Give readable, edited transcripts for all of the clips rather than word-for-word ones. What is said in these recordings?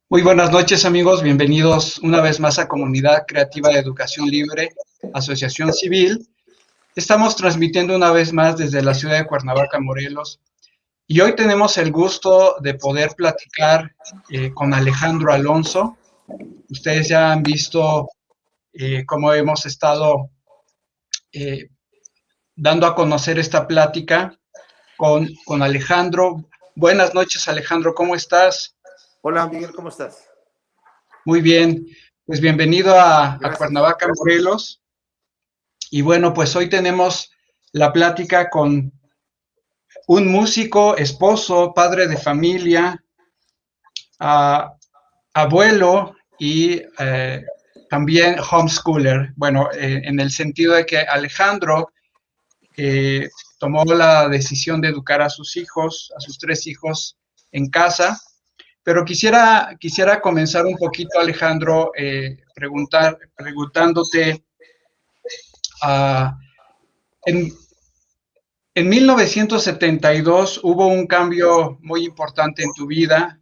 Muy buenas noches, amigos. Bienvenidos una vez más a Comunidad Creativa de Educación Libre, Asociación Civil. Estamos transmitiendo una vez más desde la ciudad de Cuernavaca, Morelos. Y hoy tenemos el gusto de poder platicar con Alejandro Alonso. Ustedes ya han visto cómo hemos estado eh, dando a conocer esta plática con Alejandro. Buenas noches, Alejandro. ¿Cómo estás? Hola Miguel, ¿cómo estás? Muy bien. Pues bienvenido a Gracias. Cuernavaca, Morelos. Y bueno, pues hoy tenemos la plática con un músico, esposo, padre de familia, abuelo y también homeschooler. Bueno, en el sentido de que Alejandro tomó la decisión de educar a sus hijos, a sus tres hijos en casa. Pero quisiera comenzar un poquito, Alejandro, preguntándote, uh, en, En 1972 hubo un cambio muy importante en tu vida.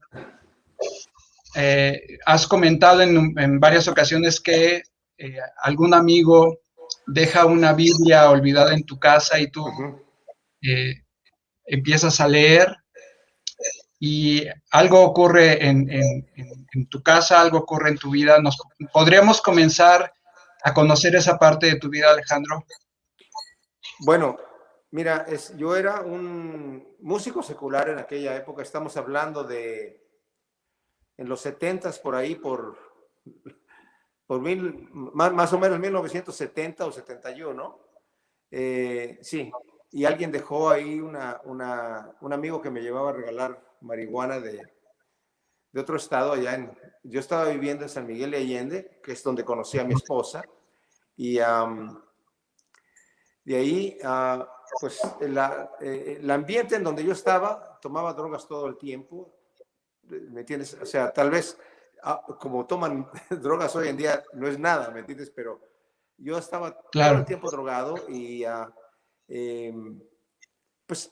Has comentado en varias ocasiones que algún amigo deja una Biblia olvidada en tu casa y tú eh, empiezas a leer y algo ocurre en tu casa, algo ocurre en tu vida. ¿Podríamos comenzar a conocer esa parte de tu vida, Alejandro? Bueno, mira, yo era un músico secular en aquella época. Estamos hablando de en los 70s, por ahí, más o menos 1970 o 71. Sí, y alguien dejó ahí un amigo que me llevaba a regalar marihuana de otro estado yo estaba viviendo en San Miguel de Allende, que es donde conocí a mi esposa, y de ahí, pues el ambiente en donde yo estaba, tomaba drogas todo el tiempo, ¿me entiendes? O sea, tal vez como toman drogas hoy en día no es nada, ¿me entiendes? Pero yo estaba todo el Claro. tiempo drogado y pues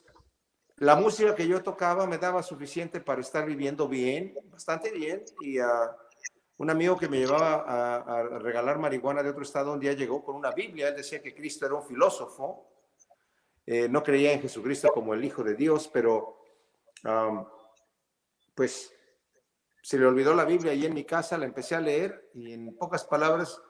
la música que yo tocaba me daba suficiente para estar viviendo bien, bastante bien, y un amigo que me llevaba a regalar marihuana de otro estado un día llegó con una Biblia. Él decía que Cristo era un filósofo, no creía en Jesucristo como el Hijo de Dios, pero pues se le olvidó la Biblia y en mi casa la empecé a leer y en pocas palabras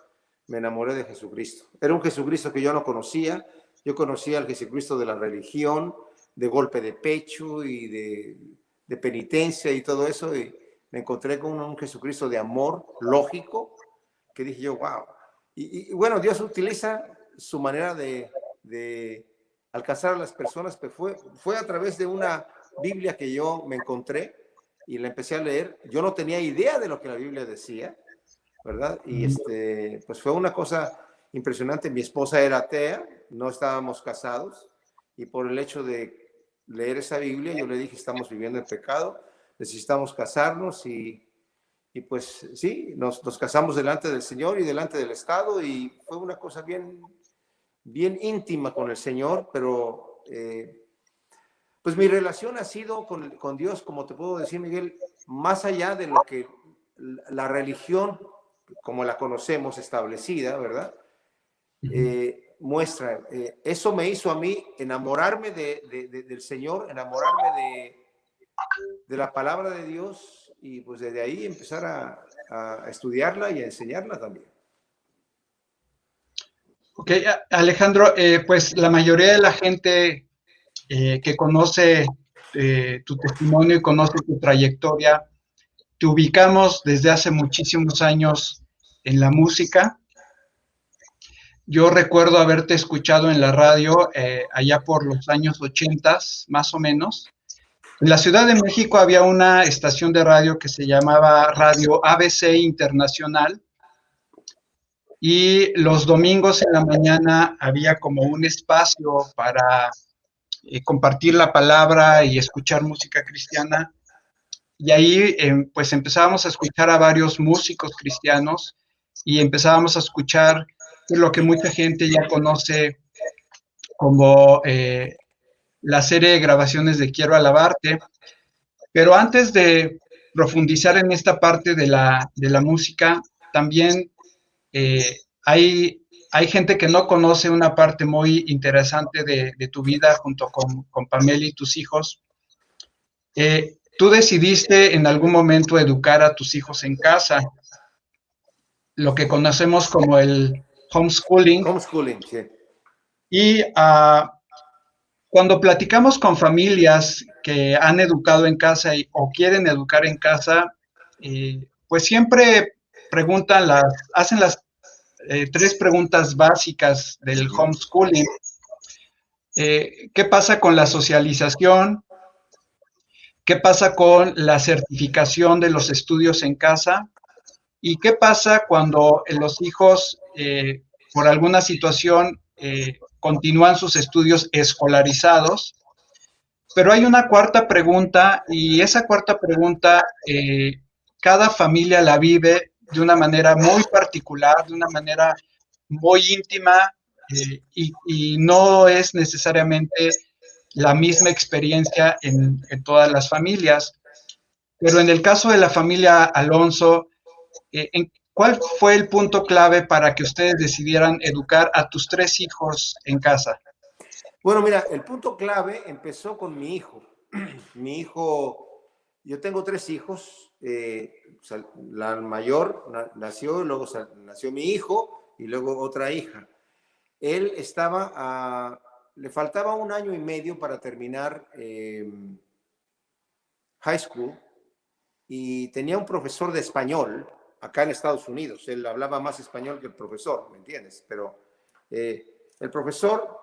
me enamoré de Jesucristo. Era un Jesucristo que yo no conocía. Yo conocía al Jesucristo de la religión, de golpe de pecho y de penitencia y todo eso, y me encontré con un Jesucristo de amor lógico, que dije yo, wow. Y bueno, Dios utiliza su manera de alcanzar a las personas, pero fue a través de una Biblia que yo me encontré y la empecé a leer. Yo no tenía idea de lo que la Biblia decía, ¿verdad? Y pues fue una cosa impresionante. Mi esposa era atea, no estábamos casados, y por el hecho de leer esa Biblia, yo le dije, estamos viviendo en pecado, necesitamos casarnos, y pues sí, nos casamos delante del Señor y delante del Estado, y fue una cosa bien, bien íntima con el Señor, pero pues mi relación ha sido con Dios, como te puedo decir, Miguel, más allá de lo que la religión, como la conocemos, establecida, ¿verdad? Muestra. Eso me hizo a mí enamorarme del Señor, enamorarme de la palabra de Dios, y pues desde ahí empezar a estudiarla y a enseñarla también. Ok, Alejandro, pues la mayoría de la gente que conoce tu testimonio y conoce tu trayectoria, te ubicamos desde hace muchísimos años en la música. Yo recuerdo haberte escuchado en la radio allá por los años 80, más o menos. En la Ciudad de México había una estación de radio que se llamaba Radio ABC Internacional, y los domingos en la mañana había como un espacio para compartir la palabra y escuchar música cristiana. Y ahí pues empezábamos a escuchar a varios músicos cristianos y empezábamos a escuchar lo que mucha gente ya conoce como la serie de grabaciones de Quiero Alabarte. Pero antes profundizar en esta parte de la música, también eh, hay gente que no conoce una parte muy interesante de tu vida junto con Pamela y tus hijos. Tú decidiste en algún momento educar a tus hijos en casa, lo que conocemos como el homeschooling, Homeschooling, sí. y cuando platicamos con familias que han educado en casa o quieren educar en casa, pues siempre hacen las tres preguntas básicas del homeschooling. ¿Qué pasa con la socialización? ¿Qué pasa con la certificación de los estudios en casa? ¿Y qué pasa cuando los hijos, por alguna situación, continúan sus estudios escolarizados? Pero hay una cuarta pregunta y esa cuarta pregunta cada familia la vive de una manera muy particular, de una manera muy íntima y no es necesariamente la misma experiencia en todas las familias. Pero en el caso de la familia Alonso, ¿cuál fue el punto clave para que ustedes decidieran educar a tus tres hijos en casa? Bueno, mira, el punto clave empezó con mi hijo. Mi hijo, yo tengo tres hijos. O sea, la mayor nació, luego nació mi hijo y luego otra hija. Él le faltaba 1 año y medio para terminar high school y tenía un profesor de español acá en Estados Unidos. Él hablaba más español que el profesor, ¿me entiendes? Pero el profesor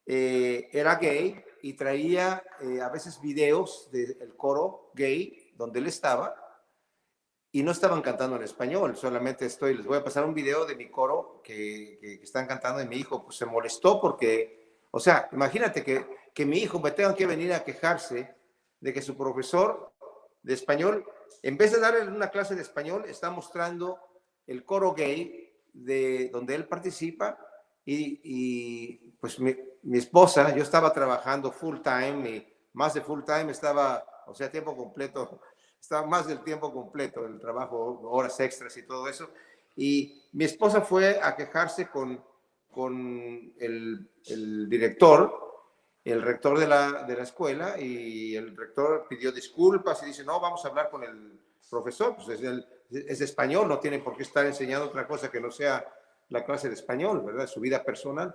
era gay y traía a veces videos del coro gay donde él estaba y no estaban cantando en español, solamente les voy a pasar un video de mi coro que están cantando y mi hijo pues, se molestó porque, o sea, imagínate que mi hijo me tenga que venir a quejarse de que su profesor de español, en vez de darle una clase de español, está mostrando el coro gay de donde él participa y pues mi esposa, yo estaba trabajando full time y más de full time estaba, o sea, tiempo completo, estaba más del tiempo completo, el trabajo, horas extras y todo eso. Y mi esposa fue a quejarse con el director, el rector de la escuela, y el rector pidió disculpas y dice, no, vamos a hablar con el profesor, pues es español, no tiene por qué estar enseñando otra cosa que no sea la clase de español, ¿verdad? Su vida personal.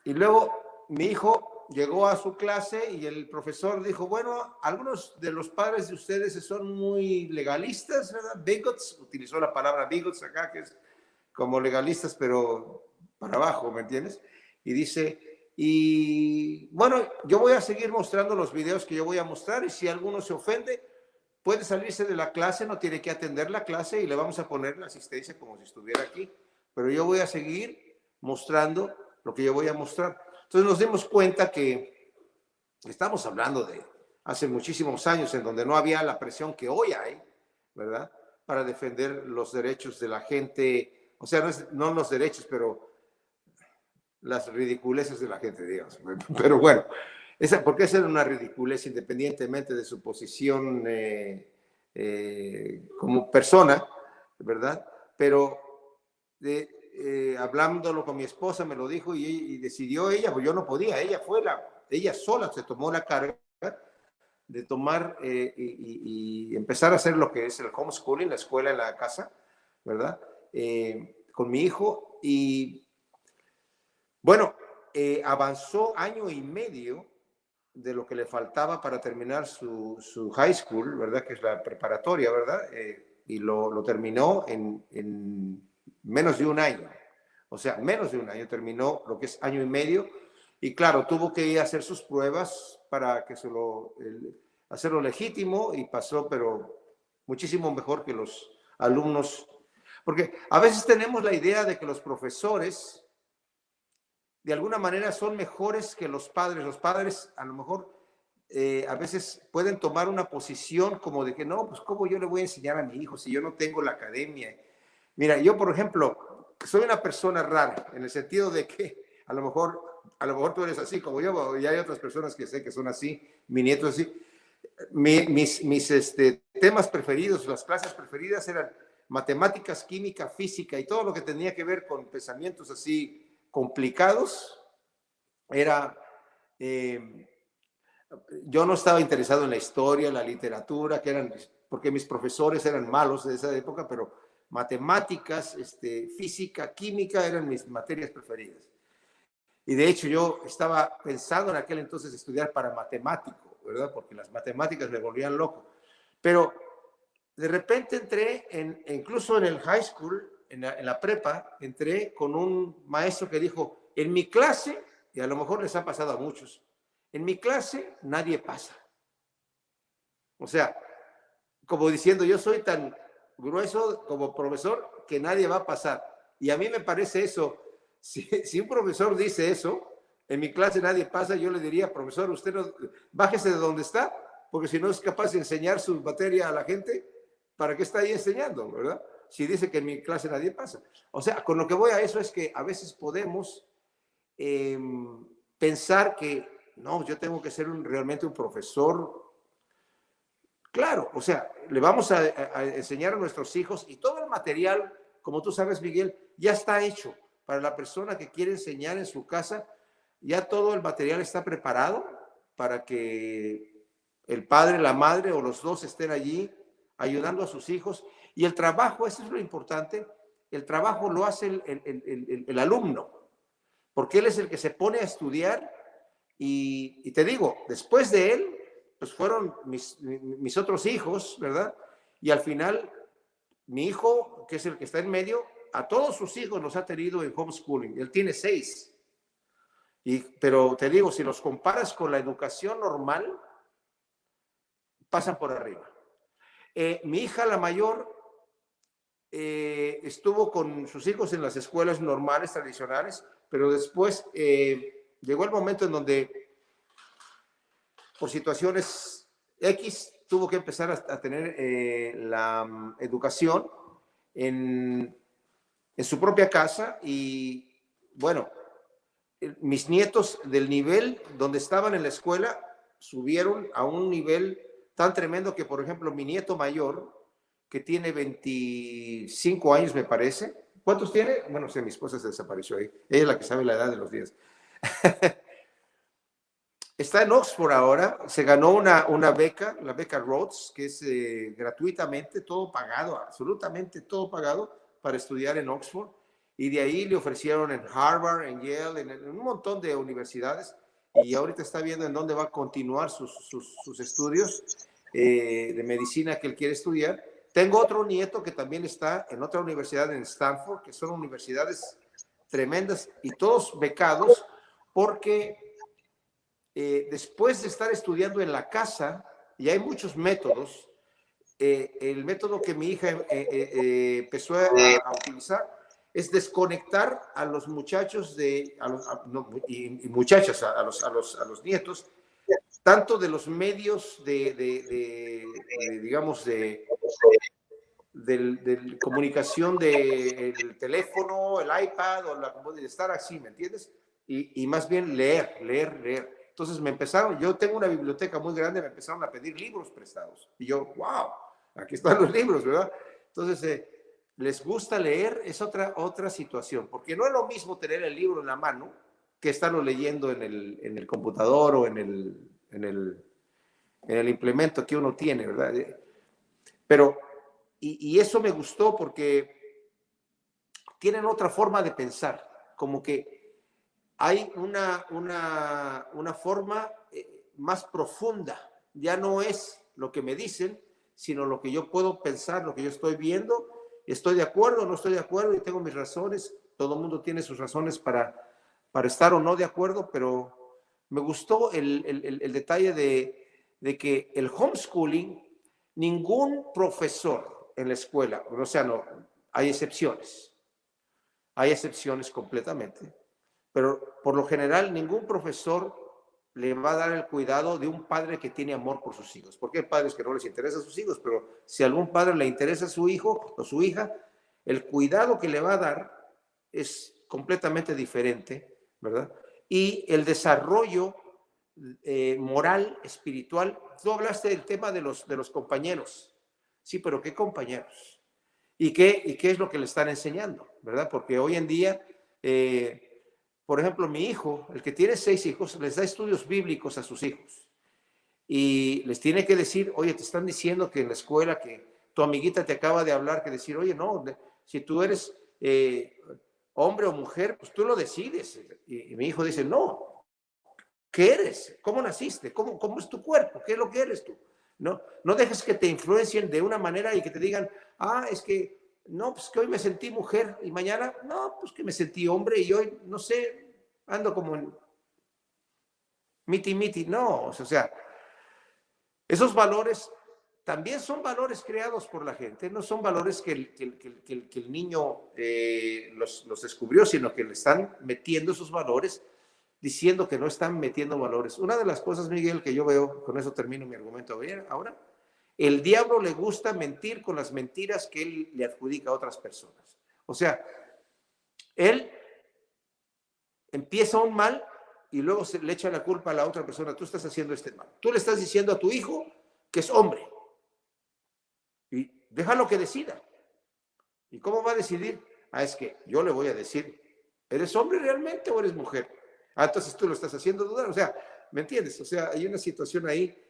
Y luego mi hijo llegó a su clase y el profesor dijo, bueno, algunos de los padres de ustedes son muy legalistas, ¿verdad? Bigots, utilizó la palabra bigots acá, que es como legalistas, pero para abajo, ¿me entiendes? Y dice, y bueno, yo voy a seguir mostrando los videos que yo voy a mostrar y si alguno se ofende, puede salirse de la clase, no tiene que atender la clase y le vamos a poner la asistencia como si estuviera aquí. Pero yo voy a seguir mostrando lo que yo voy a mostrar. Entonces nos dimos cuenta que estamos hablando de hace muchísimos años en donde no había la presión que hoy hay, ¿verdad? Para defender los derechos de la gente, o sea, no los derechos, pero las ridiculeces de la gente, digamos. Pero bueno, porque esa era una ridiculez independientemente de su posición como persona, ¿verdad? Pero hablándolo con mi esposa me lo dijo y decidió ella, pues yo no podía, ella sola se tomó la carga de tomar y empezar a hacer lo que es el homeschooling, la escuela en la casa, ¿verdad? Con mi hijo y bueno, avanzó 1 año y medio de lo que le faltaba para terminar su high school, ¿verdad? Que es la preparatoria, ¿verdad? Y lo terminó en menos de 1 año. O sea, menos de 1 año terminó lo que es 1 año y medio. Y claro, tuvo que ir a hacer sus pruebas para que hacerlo legítimo y pasó, pero muchísimo mejor que los alumnos. Porque a veces tenemos la idea de que los profesores de alguna manera son mejores que los padres. Los padres a lo mejor a veces pueden tomar una posición como de que no, pues cómo yo le voy a enseñar a mi hijo si yo no tengo la academia. Mira, yo por ejemplo soy una persona rara en el sentido de que a lo mejor tú eres así como yo y hay otras personas que sé que son así, mi nieto es así. mis temas preferidos, las clases preferidas eran matemáticas, química, física y todo lo que tenía que ver con pensamientos así complicados. Yo no estaba interesado en la historia, la literatura, porque mis profesores eran malos de esa época, pero matemáticas, física, química eran mis materias preferidas. Y de hecho yo estaba pensando en aquel entonces estudiar para matemático, ¿verdad? Porque las matemáticas me volvían loco. Pero de repente entré, incluso en el high school, en la prepa, entré con un maestro que dijo, en mi clase, y a lo mejor les ha pasado a muchos, en mi clase nadie pasa. O sea, como diciendo, yo soy tan grueso como profesor que nadie va a pasar. Y a mí me parece eso. Si un profesor dice eso, en mi clase nadie pasa, yo le diría, profesor, usted no, bájese de donde está, porque si no es capaz de enseñar su materia a la gente, ¿para qué está ahí enseñando, verdad? Si dice que en mi clase nadie pasa. O sea, con lo que voy a eso es que a veces podemos pensar que, no, yo tengo que ser realmente un profesor. Claro, o sea, le vamos a enseñar a nuestros hijos y todo el material, como tú sabes, Miguel, ya está hecho para la persona que quiere enseñar en su casa. Ya todo el material está preparado para que el padre, la madre o los dos estén allí ayudando a sus hijos. Y el trabajo, eso es lo importante, el trabajo lo hace el alumno, porque él es el que se pone a estudiar y te digo, después de él, pues fueron mis otros hijos, ¿verdad? Y al final, mi hijo, que es el que está en medio, a todos sus hijos los ha tenido en homeschooling. Él tiene 6. Pero te digo, si los comparas con la educación normal, pasan por arriba. Mi hija, la mayor, estuvo con sus hijos en las escuelas normales, tradicionales, pero después llegó el momento en donde, por situaciones X, tuvo que empezar a tener la educación en su propia casa y, bueno, mis nietos del nivel donde estaban en la escuela subieron a un nivel tan tremendo que, por ejemplo, mi nieto mayor, que tiene 25 años, me parece. ¿Cuántos tiene? Bueno, sí, mi esposa se desapareció ahí. Ella es la que sabe la edad de los días. Está en Oxford ahora, se ganó una beca, la beca Rhodes, que es gratuitamente, todo pagado, absolutamente todo pagado para estudiar en Oxford. Y de ahí le ofrecieron en Harvard, en Yale, en un montón de universidades. Y ahorita está viendo en dónde va a continuar sus estudios de medicina que él quiere estudiar. Tengo otro nieto que también está en otra universidad en Stanford, que son universidades tremendas y todos becados porque después de estar estudiando en la casa, y hay muchos métodos, el método que mi hija empezó a utilizar es desconectar a los muchachos y muchachas, a los nietos, tanto de los medios digamos, de comunicación del teléfono, el iPad o de estar así, ¿me entiendes? Y más bien leer. Entonces yo tengo una biblioteca muy grande, me empezaron a pedir libros prestados. Y yo, wow, aquí están los libros, ¿verdad? Entonces, les gusta leer, es otra situación, porque no es lo mismo tener el libro en la mano que estarlo leyendo en el computador o en el implemento que uno tiene, ¿verdad? Pero, y eso me gustó porque tienen otra forma de pensar, como que hay una forma más profunda. Ya no es lo que me dicen, sino lo que yo puedo pensar, lo que yo estoy viendo. Estoy de acuerdo, no estoy de acuerdo y tengo mis razones. Todo el mundo tiene sus razones para estar o no de acuerdo, pero me gustó el detalle de que el homeschooling, ningún profesor en la escuela, o sea, no, hay excepciones completamente, pero por lo general ningún profesor le va a dar el cuidado de un padre que tiene amor por sus hijos, porque hay padres que no les interesa a sus hijos, pero si a algún padre le interesa a su hijo o su hija, el cuidado que le va a dar es completamente diferente, ¿verdad? Y el desarrollo moral, espiritual. Tú hablaste del tema de los compañeros. Sí, pero ¿qué compañeros? ¿Y qué es lo que le están enseñando? ¿Verdad? Porque hoy en día, por ejemplo, mi hijo, el que tiene 6 hijos, les da estudios bíblicos a sus hijos. Y les tiene que decir, oye, te están diciendo que en la escuela, que tu amiguita te acaba de hablar, que decir, oye, no, si tú eres hombre o mujer, pues tú lo decides. Y mi hijo dice, no, ¿qué eres? ¿Cómo naciste? ¿Cómo es tu cuerpo? ¿Qué es lo que eres tú? No dejes que te influencien de una manera y que te digan, es que, no, pues que hoy me sentí mujer y mañana, no, pues que me sentí hombre y hoy, no sé, ando como en miti, no, o sea, esos valores también son valores creados por la gente, no son valores que el niño los descubrió, sino que le están metiendo esos valores, diciendo que no están metiendo valores. Una de las cosas, Miguel, que yo veo, con eso termino mi argumento ahora, el diablo le gusta mentir con las mentiras que él le adjudica a otras personas. O sea, él empieza un mal y luego le echa la culpa a la otra persona. Tú estás haciendo este mal. Tú le estás diciendo a tu hijo que es hombre. Y déjalo que decida. ¿Y cómo va a decidir? Es que yo le voy a decir, ¿eres hombre realmente o eres mujer? Entonces tú lo estás haciendo dudar. O sea, ¿me entiendes? O sea, hay una situación ahí.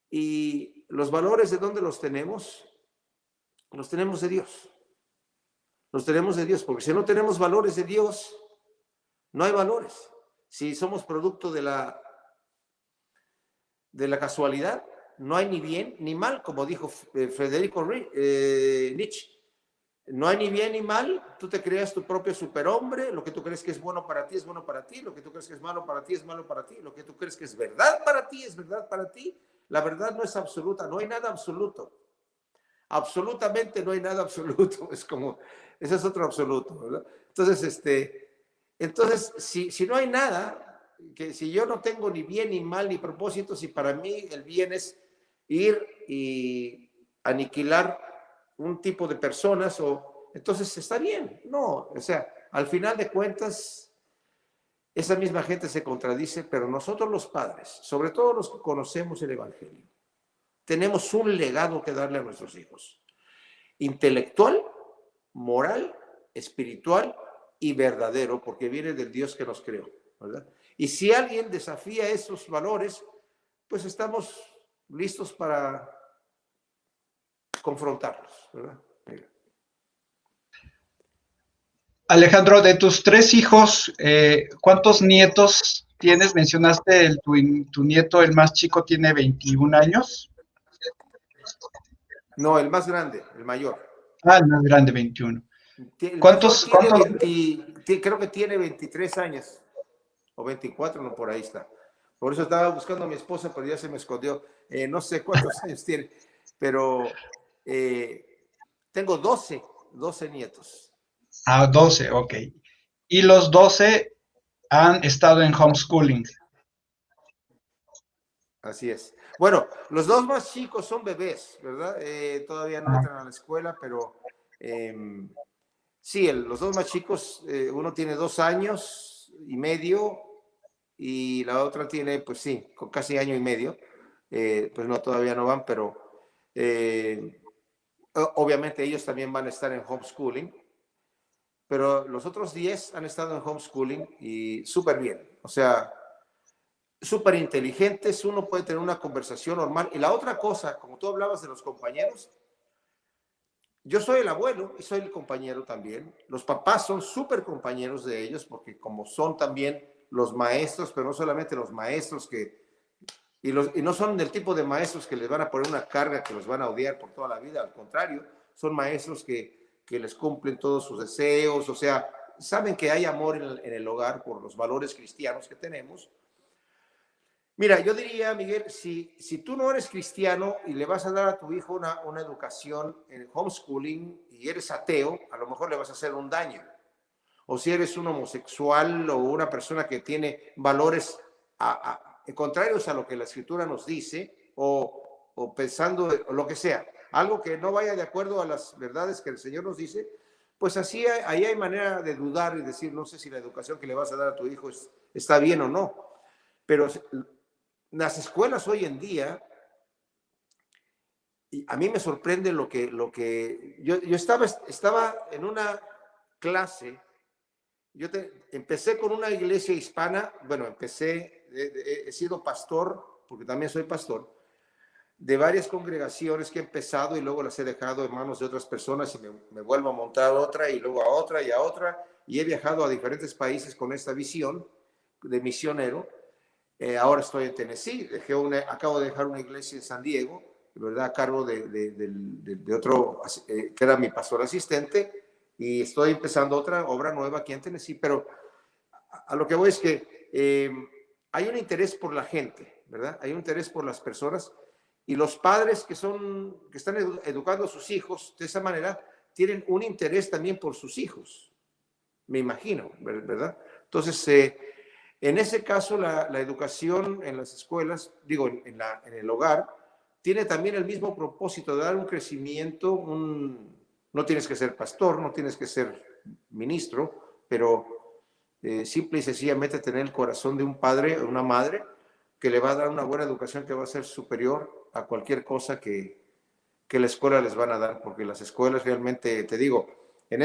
Y los valores, ¿de dónde los tenemos? Los tenemos de Dios. Los tenemos de Dios, porque si no tenemos valores de Dios, no hay valores. Si somos producto de la casualidad, no hay ni bien ni mal, como dijo Federico Nietzsche. No hay ni bien ni mal, tú te creas tu propio superhombre, lo que tú crees que es bueno para ti es bueno para ti, lo que tú crees que es malo para ti es malo para ti, lo que tú crees que es verdad para ti es verdad para ti. La verdad no es absoluta, no hay nada absoluto. Absolutamente no hay nada absoluto, es como, ese es otro absoluto, ¿verdad? Entonces si no hay nada, que si yo no tengo ni bien ni mal ni propósito, si para mí el bien es ir y aniquilar un tipo de personas, entonces está bien. No, o sea, al final de cuentas, esa misma gente se contradice, pero nosotros los padres, sobre todo los que conocemos el Evangelio, tenemos un legado que darle a nuestros hijos. Intelectual, moral, espiritual y verdadero, porque viene del Dios que nos creó, ¿verdad? Y si alguien desafía esos valores, pues estamos listos para confrontarlos, ¿verdad? Alejandro, de tus 3 hijos, ¿cuántos nietos tienes? Mencionaste tu nieto, el más chico, tiene 21 años. No, el más grande, el mayor. El más grande, 21. El mayor ¿Cuántos? tiene 20, creo que tiene 23 años, o 24, no, por ahí está. Por eso estaba buscando a mi esposa, pero ya se me escondió. No sé cuántos años tiene, pero tengo 12 nietos. 12, ok. Y los 12 han estado en homeschooling. Así es. Bueno, los 2 más chicos son bebés, ¿verdad? Todavía no entran a la escuela, pero sí, los 2 más chicos, uno tiene 2 años y medio y la otra tiene, pues sí, casi año y medio. Pues no, todavía no van, pero obviamente ellos también van a estar en homeschooling, pero los otros 10 han estado en homeschooling y súper bien. O sea, súper inteligentes, uno puede tener una conversación normal. Y la otra cosa, como tú hablabas de los compañeros, yo soy el abuelo y soy el compañero también. Los papás son súper compañeros de ellos porque como son también los maestros, pero no solamente los maestros y no son del tipo de maestros que les van a poner una carga que los van a odiar por toda la vida, al contrario, son maestros que les cumplen todos sus deseos, o sea, saben que hay amor en el hogar por los valores cristianos que tenemos. Mira, yo diría, Miguel, si tú no eres cristiano y le vas a dar a tu hijo una educación en homeschooling y eres ateo, a lo mejor le vas a hacer un daño. O si eres un homosexual o una persona que tiene valores contrarios a lo que la Escritura nos dice, o pensando o lo que sea, algo que no vaya de acuerdo a las verdades que el Señor nos dice, pues así ahí hay manera de dudar y decir, no sé si la educación que le vas a dar a tu hijo está bien o no. Pero las escuelas hoy en día, y a mí me sorprende lo que yo estaba en una clase. Empecé con una iglesia hispana. Bueno, he sido pastor, porque también soy pastor, de varias congregaciones que he empezado y luego las he dejado en manos de otras personas y me vuelvo a montar otra y luego a otra y a otra. Y he viajado a diferentes países con esta visión de misionero. Ahora estoy en Tennessee, acabo de dejar una iglesia en San Diego, ¿verdad? A cargo de otro, que era mi pastor asistente, y estoy empezando otra obra nueva aquí en Tennessee, pero a lo que voy es que hay un interés por la gente, ¿verdad? Hay un interés por las personas, y los padres que están educando a sus hijos de esa manera tienen un interés también por sus hijos, me imagino, ¿verdad? Entonces, en ese caso, la educación en las escuelas, digo, en el hogar, tiene también el mismo propósito de dar un crecimiento. No tienes que ser pastor, no tienes que ser ministro, pero simple y sencillamente tener el corazón de un padre o una madre que le va a dar una buena educación que va a ser superior a cualquier cosa que la escuela les van a dar, porque las escuelas realmente, te digo, en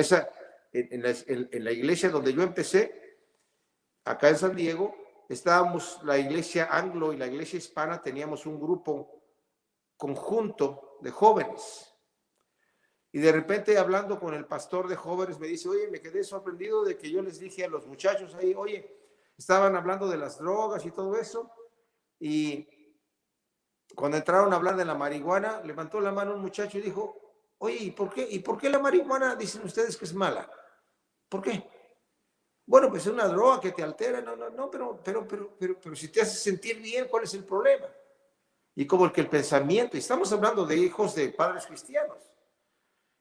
la iglesia donde yo empecé, acá en San Diego, estábamos la iglesia anglo y la iglesia hispana, teníamos un grupo conjunto de jóvenes. Y de repente, hablando con el pastor de jóvenes, me dice, oye, me quedé sorprendido de que yo les dije a los muchachos ahí, oye, estaban hablando de las drogas y todo eso, y cuando entraron a hablar de la marihuana, levantó la mano un muchacho y dijo, oye, ¿y por qué la marihuana dicen ustedes que es mala? ¿Por qué? Bueno, pues es una droga que te altera. No, pero si te hace sentir bien, ¿cuál es el problema? Y como el pensamiento, y estamos hablando de hijos de padres cristianos.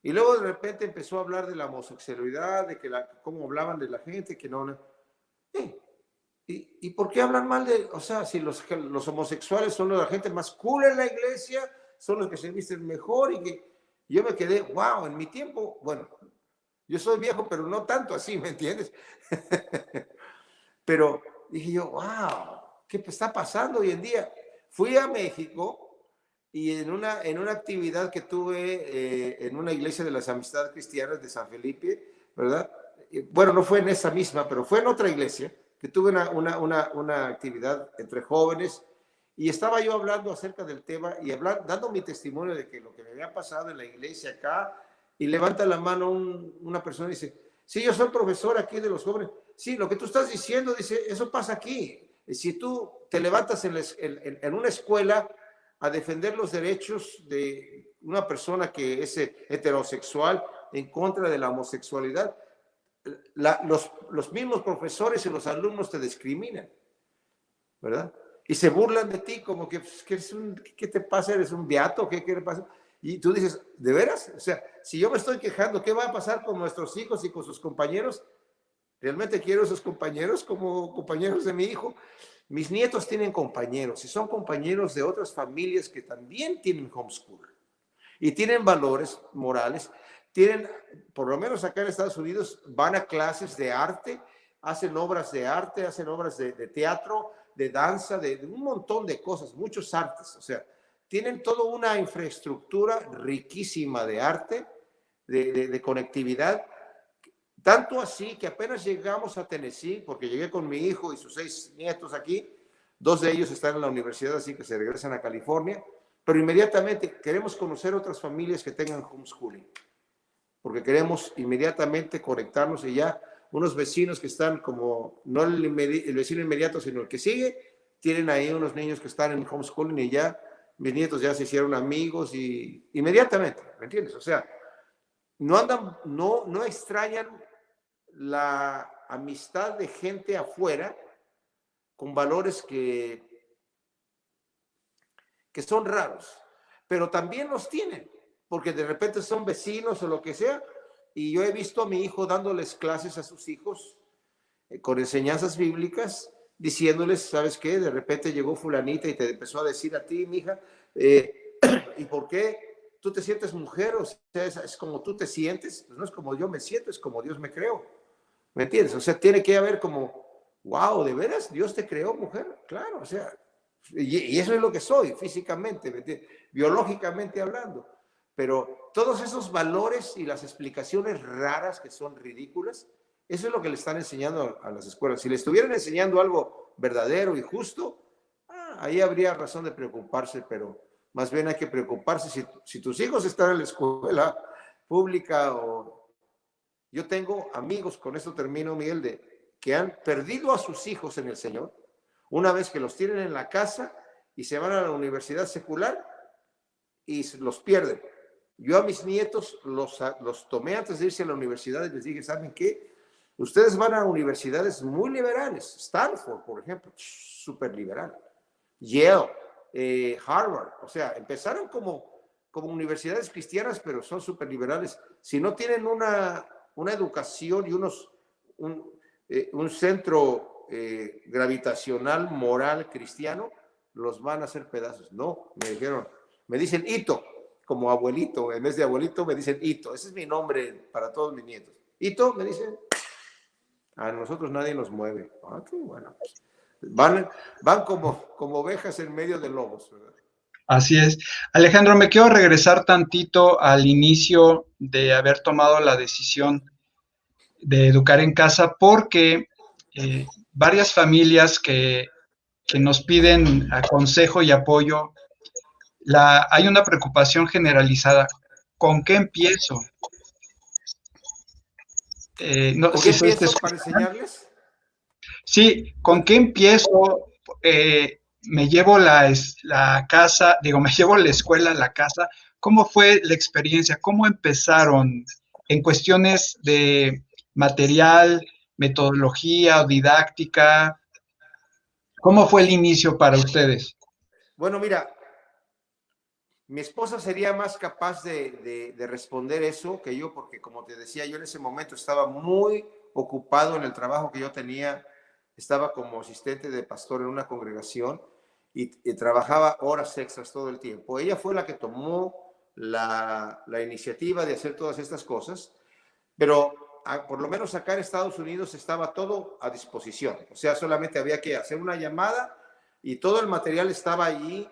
Y luego de repente empezó a hablar de la homosexualidad, de cómo hablaban de la gente, que no. ¿Y por qué hablan mal o sea, si los homosexuales son la gente más cool en la iglesia, son los que se visten mejor, y que yo me quedé, wow, en mi tiempo, bueno, yo soy viejo, pero no tanto así, ¿me entiendes? Pero dije yo, wow, ¿qué está pasando hoy en día? Fui a México y en una actividad que tuve en una iglesia de las Amistades Cristianas de San Felipe, ¿verdad? Bueno, no fue en esa misma, pero fue en otra iglesia que tuve una actividad entre jóvenes, y estaba yo hablando acerca del tema y dando mi testimonio de que lo que me había pasado en la iglesia acá, y levanta la mano una persona y dice, sí, yo soy profesor aquí de los jóvenes. Sí, lo que tú estás diciendo, dice, eso pasa aquí. Si tú te levantas en una escuela a defender los derechos de una persona que es heterosexual en contra de la homosexualidad, los mismos profesores y los alumnos te discriminan, ¿verdad? Y se burlan de ti como que ¿qué te pasa? ¿Eres un beato? ¿Qué le pasa? Y tú dices, ¿de veras? O sea, si yo me estoy quejando, ¿qué va a pasar con nuestros hijos y con sus compañeros? Realmente quiero esos compañeros como compañeros de mi hijo. Mis nietos tienen compañeros y son compañeros de otras familias que también tienen homeschool y tienen valores morales. Tienen, por lo menos acá en Estados Unidos, van a clases de arte, hacen obras de arte, hacen obras de teatro, de danza, de un montón de cosas, muchos artes. O sea, tienen toda una infraestructura riquísima de arte, de conectividad. Tanto así que apenas llegamos a Tennessee, porque llegué con mi hijo y sus 6 nietos aquí, 2 de ellos están en la universidad, así que se regresan a California, pero inmediatamente queremos conocer otras familias que tengan homeschooling, porque queremos inmediatamente conectarnos, y ya unos vecinos que están como, no el vecino inmediato, sino el que sigue, tienen ahí unos niños que están en homeschooling, y ya mis nietos ya se hicieron amigos, y inmediatamente, ¿me entiendes? O sea, no extrañan la amistad de gente afuera con valores que son raros, pero también los tienen, porque de repente son vecinos o lo que sea, y yo he visto a mi hijo dándoles clases a sus hijos con enseñanzas bíblicas, diciéndoles, ¿sabes qué? De repente llegó fulanita y te empezó a decir a ti, mija, ¿y por qué tú te sientes mujer? O sea, es como tú te sientes. Pues no es como yo me siento, es como Dios me creó. ¿Me entiendes? O sea, tiene que haber como, wow, ¿de veras Dios te creó mujer? Claro, o sea, Y eso es lo que soy físicamente, biológicamente hablando. Pero todos esos valores y las explicaciones raras que son ridículas, eso es lo que le están enseñando a las escuelas. Si le estuvieran enseñando algo verdadero y justo, ahí habría razón de preocuparse, pero más bien hay que preocuparse si tus hijos están en la escuela pública o... Yo tengo amigos, con esto termino, Miguel, que han perdido a sus hijos en el Señor, una vez que los tienen en la casa y se van a la universidad secular y los pierden. Yo a mis nietos los tomé antes de irse a la universidad y les dije, ¿saben qué? Ustedes van a universidades muy liberales. Stanford, por ejemplo, súper liberal. Yale, Harvard. O sea, empezaron como universidades cristianas, pero son súper liberales. Si no tienen una educación y un centro gravitacional, moral, cristiano, los van a hacer pedazos. No, me dijeron, me dicen Hito, como abuelito, en vez de abuelito me dicen Hito. Ese es mi nombre para todos mis nietos. Hito, me dicen, a nosotros nadie nos mueve. Qué bueno. Van como ovejas en medio de lobos, ¿verdad? Así es. Alejandro, me quiero regresar tantito al inicio de haber tomado la decisión de educar en casa, porque varias familias que nos piden consejo y apoyo, hay una preocupación generalizada. ¿Con qué empiezo? No, ¿Con qué si empiezo para enseñarles? Sí, ¿con qué empiezo? Me llevo la casa, digo, me llevo la escuela a la casa. ¿Cómo fue la experiencia? ¿Cómo empezaron en cuestiones de material, metodología o didáctica? ¿Cómo fue el inicio para ustedes? Bueno, mira, mi esposa sería más capaz de responder eso que yo, porque como te decía, yo en ese momento estaba muy ocupado en el trabajo que yo tenía. Estaba como asistente de pastor en una congregación y trabajaba horas extras todo el tiempo. Ella fue la que tomó la iniciativa de hacer todas estas cosas, pero por lo menos acá en Estados Unidos estaba todo a disposición. O sea, solamente había que hacer una llamada y todo el material estaba allí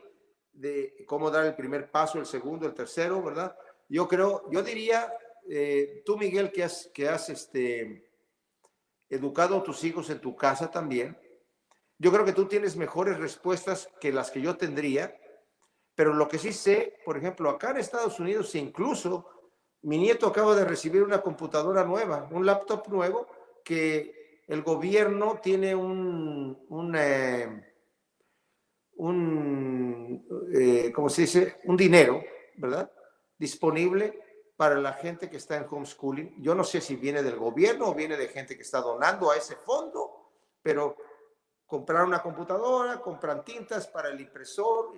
de cómo dar el primer paso, el segundo, el tercero, ¿verdad? Yo diría, tú Miguel, que has educado a tus hijos en tu casa también, yo creo que tú tienes mejores respuestas que las que yo tendría, pero lo que sí sé, por ejemplo, acá en Estados Unidos, incluso mi nieto acaba de recibir una computadora nueva, un laptop nuevo, que el gobierno tiene ¿cómo se dice? Un dinero, ¿verdad? Disponible para la gente que está en homeschooling. Yo no sé si viene del gobierno o viene de gente que está donando a ese fondo, pero comprar una computadora, compran tintas para el impresor,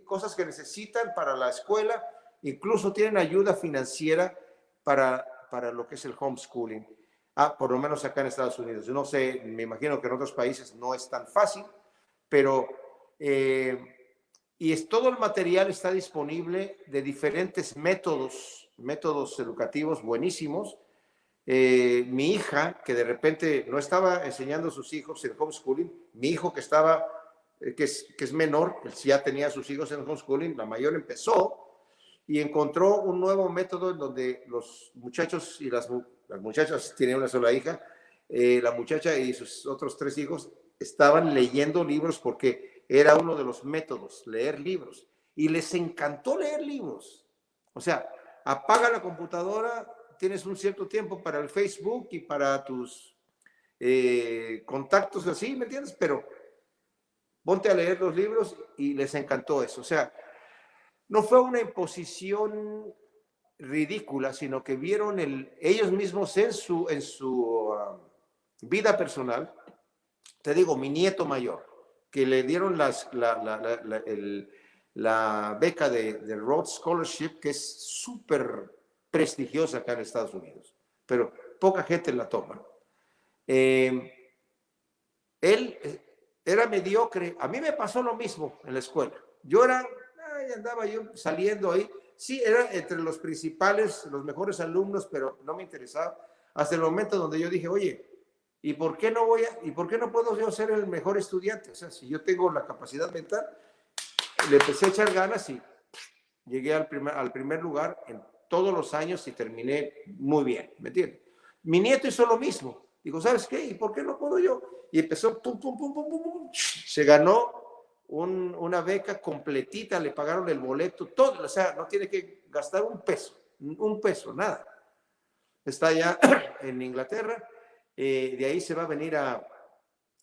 cosas que necesitan para la escuela, incluso tienen ayuda financiera para lo que es el homeschooling. Por lo menos acá en Estados Unidos. Yo no sé, me imagino que en otros países no es tan fácil, pero todo el material está disponible de diferentes métodos educativos buenísimos. Mi hija, que de repente no estaba enseñando a sus hijos en homeschooling, mi hijo que es menor, pues ya tenía a sus hijos en homeschooling, la mayor empezó y encontró un nuevo método en donde los muchachos y las muchachas, tienen una sola hija, la muchacha y sus otros 3 hijos estaban leyendo libros porque era uno de los métodos, leer libros. Y les encantó leer libros. O sea, apaga la computadora, tienes un cierto tiempo para el Facebook y para tus contactos así, ¿me entiendes? Pero ponte a leer los libros y les encantó eso. O sea, no fue una imposición ridícula, sino que vieron ellos mismos en su vida personal. Te digo, mi nieto mayor, que le dieron la beca de Rhodes Scholarship, que es súper prestigiosa acá en Estados Unidos, pero poca gente la toma. Él era mediocre. A mí me pasó lo mismo en la escuela. Andaba yo saliendo ahí. Sí, era entre los principales, los mejores alumnos, pero no me interesaba. Hasta el momento donde yo dije, oye, ¿Y por qué no puedo yo ser el mejor estudiante? O sea, si yo tengo la capacidad mental, le empecé a echar ganas y llegué al primer lugar en todos los años y terminé muy bien, ¿me entiendes? Mi nieto hizo lo mismo. Digo, ¿sabes qué? ¿Y por qué no puedo yo? Y empezó, pum, pum, pum, pum, pum, pum. Se ganó una beca completita, le pagaron el boleto, todo, o sea, no tiene que gastar un peso, nada. Está allá en Inglaterra, de ahí se va a venir a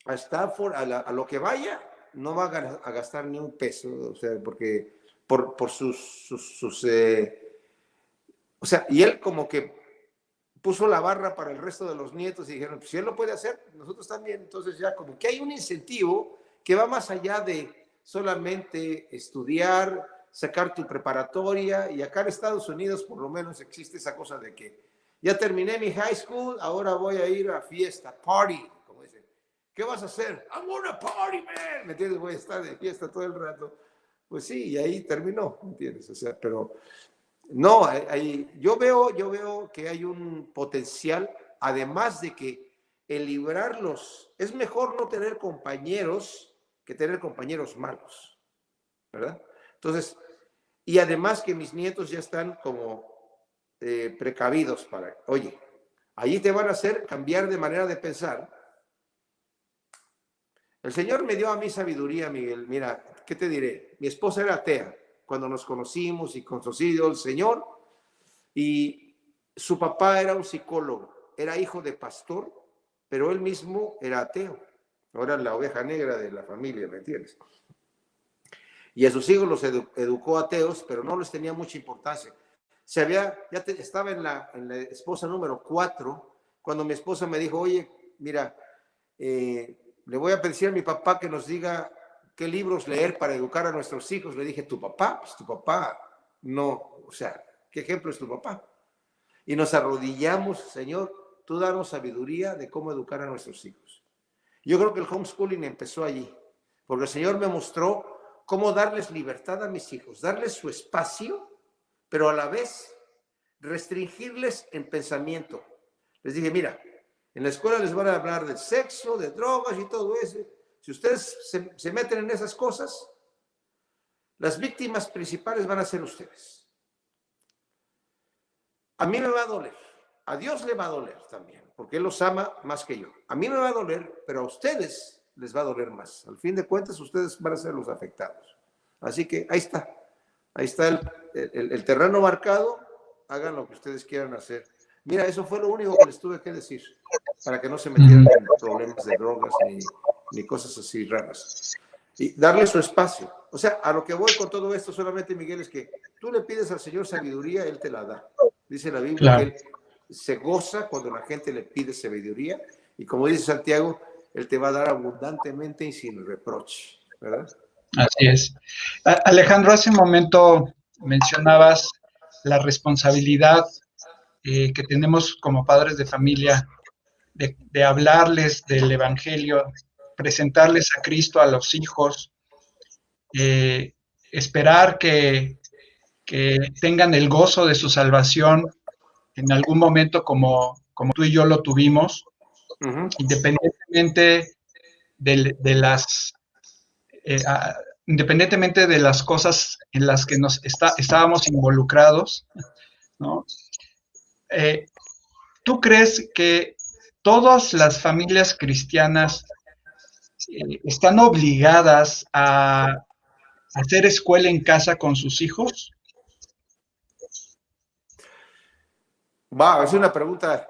Stanford, a lo que vaya, no va a gastar ni un peso, o sea, porque por o sea, y él como que puso la barra para el resto de los nietos y dijeron, pues si él lo puede hacer, nosotros también. Entonces ya como que hay un incentivo que va más allá de solamente estudiar, sacar tu preparatoria, y acá en Estados Unidos por lo menos existe esa cosa de que ya terminé mi high school, ahora voy a ir a fiesta, party, como dicen. ¿Qué vas a hacer? I'm gonna party, man. ¿Me entiendes? Voy a estar de fiesta todo el rato. Pues sí, y ahí terminó, ¿me entiendes? O sea, pero no, yo veo que hay un potencial, además de que el librarlos, es mejor no tener compañeros que tener compañeros malos, ¿verdad? Entonces, y además que mis nietos ya están como precavidos para, oye, allí te van a hacer cambiar de manera de pensar. El Señor me dio a mí sabiduría, Miguel. Mira, ¿qué te diré? Mi esposa era atea cuando nos conocimos y conoció el Señor, y su papá era un psicólogo, era hijo de pastor, pero él mismo era ateo. Ahora la oveja negra de la familia, ¿me entiendes? Y a sus hijos los educó ateos, pero no les tenía mucha importancia. Estaba en la esposa número 4, cuando mi esposa me dijo, oye, mira, le voy a pedir a mi papá que nos diga qué libros leer para educar a nuestros hijos. Le dije, ¿tu papá? Pues tu papá no, o sea, ¿qué ejemplo es tu papá? Y nos arrodillamos, Señor, tú danos sabiduría de cómo educar a nuestros hijos. Yo creo que el homeschooling empezó allí, porque el Señor me mostró cómo darles libertad a mis hijos, darles su espacio, pero a la vez restringirles en pensamiento. Les dije, mira, en la escuela les van a hablar del sexo, de drogas y todo eso. Si ustedes se meten en esas cosas, las víctimas principales van a ser ustedes. A mí me va a doler, a Dios le va a doler también, porque Él los ama más que yo. A mí me va a doler, pero a ustedes les va a doler más. Al fin de cuentas, ustedes van a ser los afectados. Así que ahí está el terreno marcado, hagan lo que ustedes quieran hacer. Mira, eso fue lo único que les tuve que decir, para que no se metieran en problemas de drogas ni cosas así raras. Y darle su espacio. O sea, a lo que voy con todo esto solamente, Miguel, es que tú le pides al Señor sabiduría, Él te la da. Dice la Biblia Claro. que Él se goza cuando la gente le pide sabiduría, y como dice Santiago, Él te va a dar abundantemente y sin reproche, ¿verdad? Así es. Alejandro, hace un momento mencionabas la responsabilidad que tenemos como padres de familia de hablarles del Evangelio, presentarles a Cristo a los hijos, esperar que tengan el gozo de su salvación en algún momento como tú y yo lo tuvimos, independientemente de las independientemente de las cosas en las que estábamos involucrados, ¿no? ¿Tú crees que todas las familias cristianas están obligadas a hacer escuela en casa con sus hijos? Es una pregunta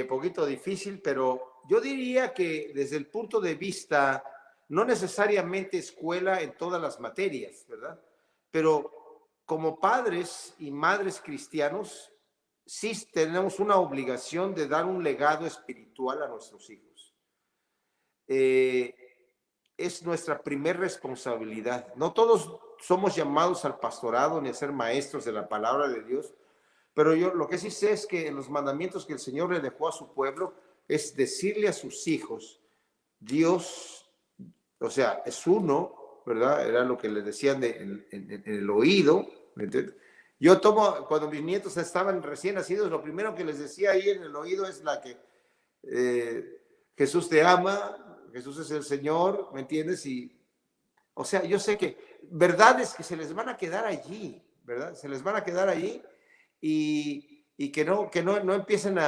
poquito difícil, pero yo diría que desde el punto de vista, no necesariamente escuela en todas las materias, ¿verdad? Pero como padres y madres cristianos, sí tenemos una obligación de dar un legado espiritual a nuestros hijos. Es nuestra primer responsabilidad. No todos somos llamados al pastorado ni a ser maestros de la palabra de Dios, pero yo lo que sí sé es que en los mandamientos que el Señor le dejó a su pueblo es decirle a sus hijos, Dios, o sea, es uno, ¿verdad? Era lo que le decían en el oído, ¿entiendes? Yo cuando mis nietos estaban recién nacidos, lo primero que les decía ahí en el oído es Jesús te ama, Jesús es el Señor, ¿me entiendes? Y, o sea, yo sé que verdades que se les van a quedar allí, ¿verdad? Se les van a quedar allí y que no empiecen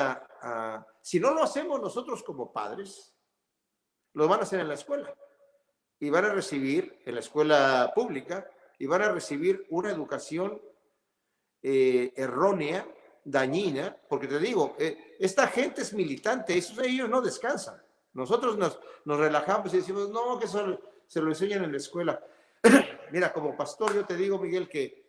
si no lo hacemos nosotros como padres, lo van a hacer en la escuela y van a recibir en la escuela pública y van a recibir una educación errónea, dañina, porque te digo, esta gente es militante, ellos no descansan. Nosotros nos relajamos y decimos, no, que eso se lo enseñan en la escuela. Mira, como pastor, yo te digo, Miguel, que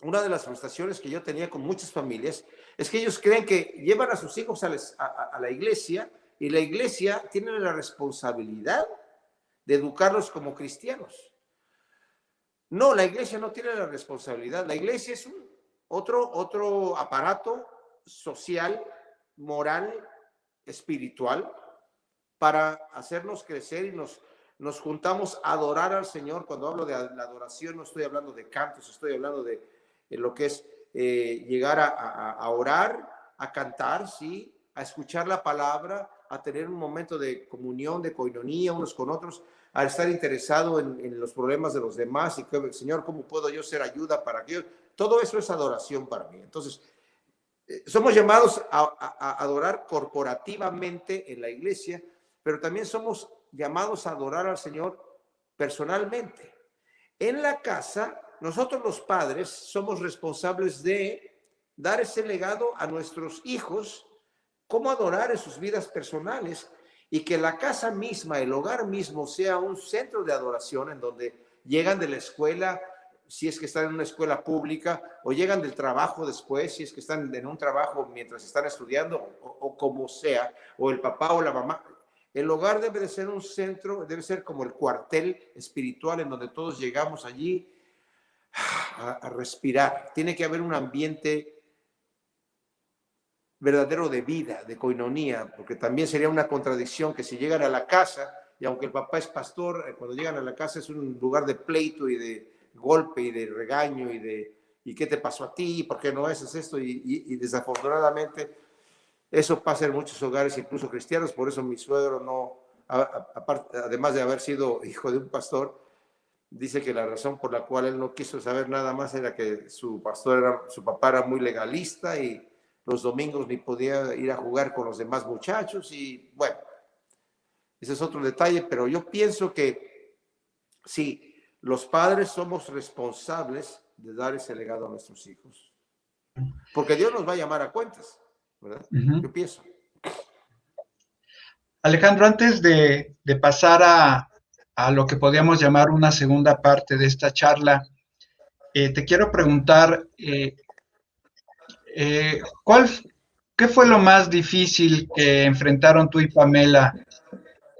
una de las frustraciones que yo tenía con muchas familias es que ellos creen que llevan a sus hijos a la iglesia y la iglesia tiene la responsabilidad de educarlos como cristianos. No, la iglesia no tiene la responsabilidad. La iglesia es otro aparato social, moral, espiritual, para hacernos crecer y nos juntamos a adorar al Señor. Cuando hablo de la adoración, no estoy hablando de cantos, estoy hablando de lo que es llegar a orar, a cantar, ¿sí? A escuchar la palabra, a tener un momento de comunión, de coinonía unos con otros, a estar interesado en los problemas de los demás y que, Señor, ¿cómo puedo yo ser ayuda para que yo? Todo eso es adoración para mí. Entonces, somos llamados a adorar corporativamente en la iglesia, pero también somos llamados a adorar al Señor personalmente. En la casa, nosotros los padres somos responsables de dar ese legado a nuestros hijos, cómo adorar en sus vidas personales y que la casa misma, el hogar mismo sea un centro de adoración en donde llegan de la escuela, si es que están en una escuela pública, o llegan del trabajo después, si es que están en un trabajo mientras están estudiando, o como sea, o el papá o la mamá. El hogar debe de ser un centro, debe ser como el cuartel espiritual en donde todos llegamos allí a respirar. Tiene que haber un ambiente verdadero de vida, de coinonía, porque también sería una contradicción que si llegan a la casa, y aunque el papá es pastor, cuando llegan a la casa es un lugar de pleito y de golpe y de regaño y qué te pasó a ti, por qué no haces esto, y desafortunadamente eso pasa en muchos hogares, incluso cristianos. Por eso mi suegro no, además de haber sido hijo de un pastor, dice que la razón por la cual él no quiso saber nada más era que su papá era muy legalista y los domingos ni podía ir a jugar con los demás muchachos. Y bueno, ese es otro detalle, pero yo pienso que sí, los padres somos responsables de dar ese legado a nuestros hijos, porque Dios nos va a llamar a cuentas, ¿verdad? Yo pienso. Alejandro, antes de pasar a lo que podríamos llamar una segunda parte de esta charla, te quiero preguntar, eh, ¿cuál, ¿qué fue lo más difícil que enfrentaron tú y Pamela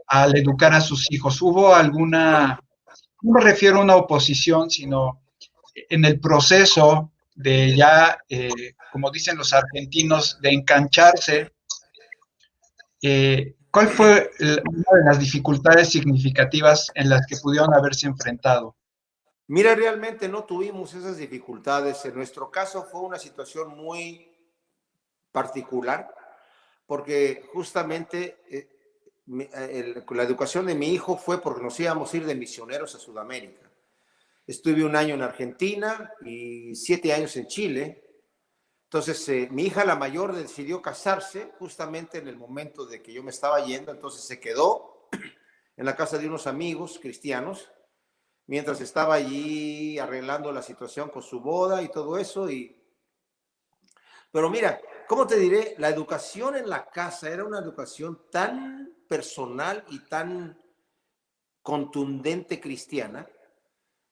al educar a sus hijos? ¿Hubo alguna, no me refiero a una oposición, sino en el proceso de ya, como dicen los argentinos, de engancharse? ¿Cuál fue una de las dificultades significativas en las que pudieron haberse enfrentado? Mira, realmente no tuvimos esas dificultades. En nuestro caso fue una situación muy particular, porque justamente la educación de mi hijo fue porque nos íbamos a ir de misioneros a Sudamérica. Estuve un año en Argentina y 7 años en Chile. Entonces, mi hija la mayor decidió casarse justamente en el momento de que yo me estaba yendo. Entonces se quedó en la casa de unos amigos cristianos mientras estaba allí arreglando la situación con su boda y todo eso. Pero mira, ¿cómo te diré? La educación en la casa era una educación tan personal y tan contundente cristiana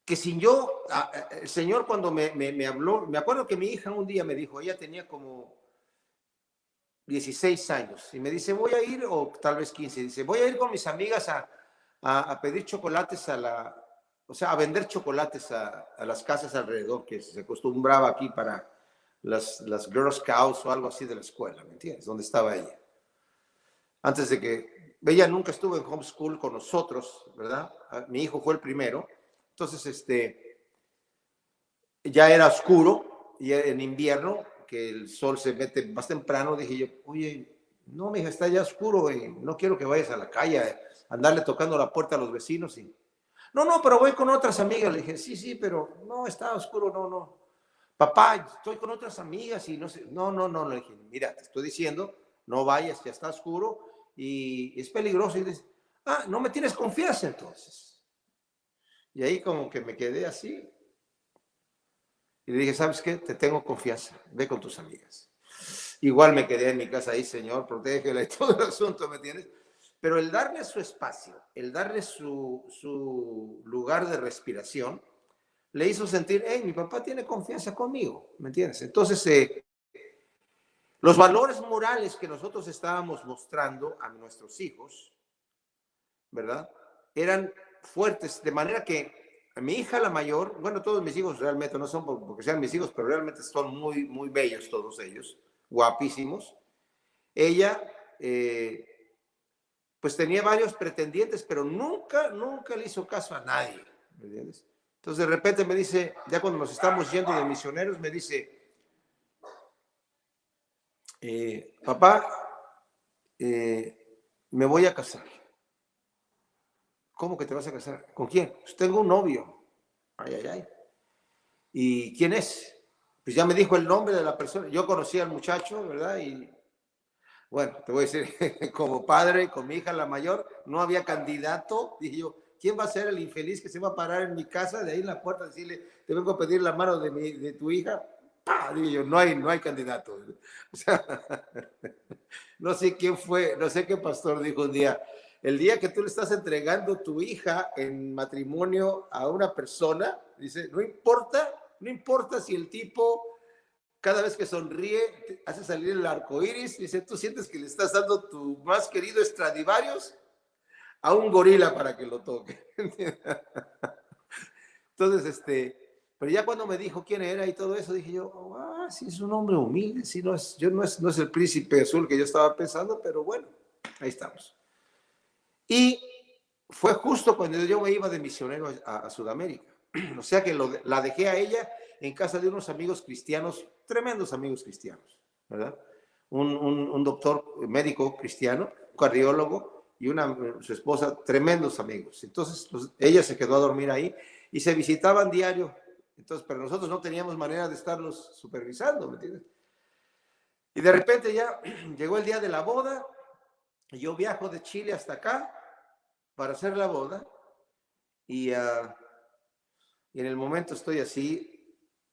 que sin yo, el Señor cuando me habló, me acuerdo que mi hija un día me dijo, ella tenía como 16 años, y me dice, voy a ir, o tal vez 15, dice, voy a ir con mis amigas a pedir chocolates o sea, a vender chocolates a las casas alrededor, que se acostumbraba aquí para las Girl Scouts o algo así de la escuela, ¿me entiendes? Donde estaba ella. Antes de que, ella nunca estuvo en homeschool con nosotros, ¿verdad? Mi hijo fue el primero. Entonces, ya era oscuro y en invierno, que el sol se mete más temprano, dije yo, oye, No, mija, está ya oscuro y no quiero que vayas a la calle a andarle tocando la puerta a los vecinos. Y... No, pero voy con otras amigas. Le dije, sí, pero no, está oscuro, no. Papá, estoy con otras amigas y no sé. No, le dije, mira, te estoy diciendo, no vayas, ya está oscuro y es peligroso. Y dice, no me tienes confianza entonces. Y ahí como que me quedé así. Y le dije, ¿sabes qué? Te tengo confianza, ve con tus amigas. Igual me quedé en mi casa ahí, Señor, protégela y todo el asunto, ¿me entiendes? Pero el darle su espacio, el darle su lugar de respiración, le hizo sentir, hey, mi papá tiene confianza conmigo, ¿me entiendes? Entonces, los valores morales que nosotros estábamos mostrando a nuestros hijos, ¿verdad? Eran fuertes, de manera que mi hija la mayor, bueno, todos mis hijos realmente no son porque sean mis hijos, pero realmente son muy, muy bellos todos ellos, guapísimos. Ella, pues tenía varios pretendientes, pero nunca le hizo caso a nadie, ¿me entiendes? Entonces de repente me dice, ya cuando nos estamos yendo de misioneros, me dice, papá, me voy a casar. ¿Cómo que te vas a casar? ¿Con quién? Pues tengo un novio. Ay. ¿Y quién es? Pues ya me dijo el nombre de la persona. Yo conocí al muchacho, ¿verdad? Y bueno, te voy a decir, como padre, con mi hija la mayor, no había candidato. Dije yo, ¿quién va a ser el infeliz que se va a parar en mi casa, de ahí en la puerta, decirle, te vengo a pedir la mano de tu hija? ¡Pah! Dije yo, no hay candidato. O sea, no sé quién fue, no sé qué pastor dijo un día, el día que tú le estás entregando tu hija en matrimonio a una persona, dice, no importa si el tipo cada vez que sonríe hace salir el arco iris, dice, tú sientes que le estás dando tu más querido Stradivarius a un gorila para que lo toque. Entonces, pero ya cuando me dijo quién era y todo eso, dije yo, sí es un hombre humilde, sí, no es el príncipe azul que yo estaba pensando, pero bueno, ahí estamos. Y fue justo cuando yo me iba de misionero a Sudamérica. O sea que la dejé a ella en casa de unos amigos cristianos, tremendos amigos cristianos, ¿verdad? Un doctor médico cristiano, un cardiólogo y su esposa, tremendos amigos. Entonces, ella se quedó a dormir ahí y se visitaban diario. Entonces, pero nosotros no teníamos manera de estarlos supervisando, ¿me entiendes? Y de repente ya llegó el día de la boda, y yo viajo de Chile hasta acá para hacer la boda, y en el momento estoy así,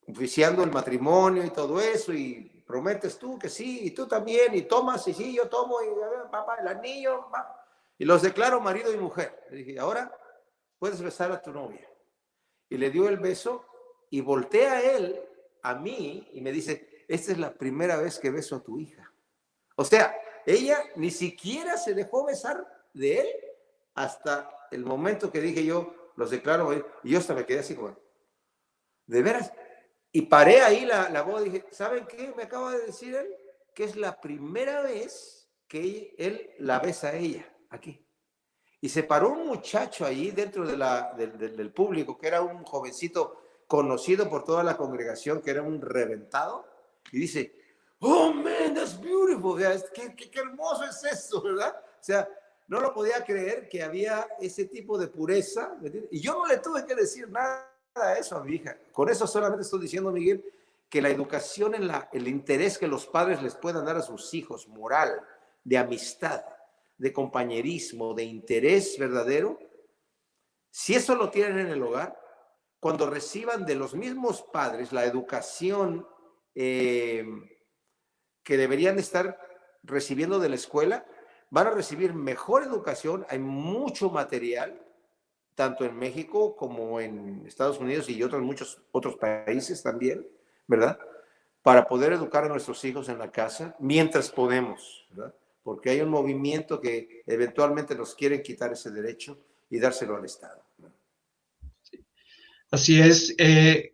oficiando el matrimonio y todo eso, y prometes tú que sí, y tú también, y tomas, y sí, yo tomo, y papá, el anillo, y los declaro marido y mujer. Le dije, ahora puedes besar a tu novia. Y le dio el beso, y voltea a él, a mí, y me dice, esta es la primera vez que beso a tu hija. O sea, ella ni siquiera se dejó besar de él hasta el momento que dije yo, los declaro, y yo hasta me quedé así como, ¿de veras? Y paré ahí la voz y dije, ¿saben qué me acaba de decir él? Que es la primera vez que él la besa a ella, aquí. Y se paró un muchacho ahí dentro del público, que era un jovencito conocido por toda la congregación, que era un reventado, y dice, oh, man, that's beautiful. Qué hermoso es eso, ¿verdad? O sea, no lo podía creer que había ese tipo de pureza, ¿me entiendes? Y yo no le tuve que decir nada a eso a mi hija. Con eso solamente estoy diciendo, Miguel, que la educación, el interés que los padres les puedan dar a sus hijos, moral, de amistad, de compañerismo, de interés verdadero, si eso lo tienen en el hogar, cuando reciban de los mismos padres la educación que deberían estar recibiendo de la escuela, van a recibir mejor educación, hay mucho material, tanto en México como en Estados Unidos y muchos otros países también, ¿verdad? Para poder educar a nuestros hijos en la casa mientras podemos, ¿verdad? Porque hay un movimiento que eventualmente nos quieren quitar ese derecho y dárselo al Estado. Sí. Así es.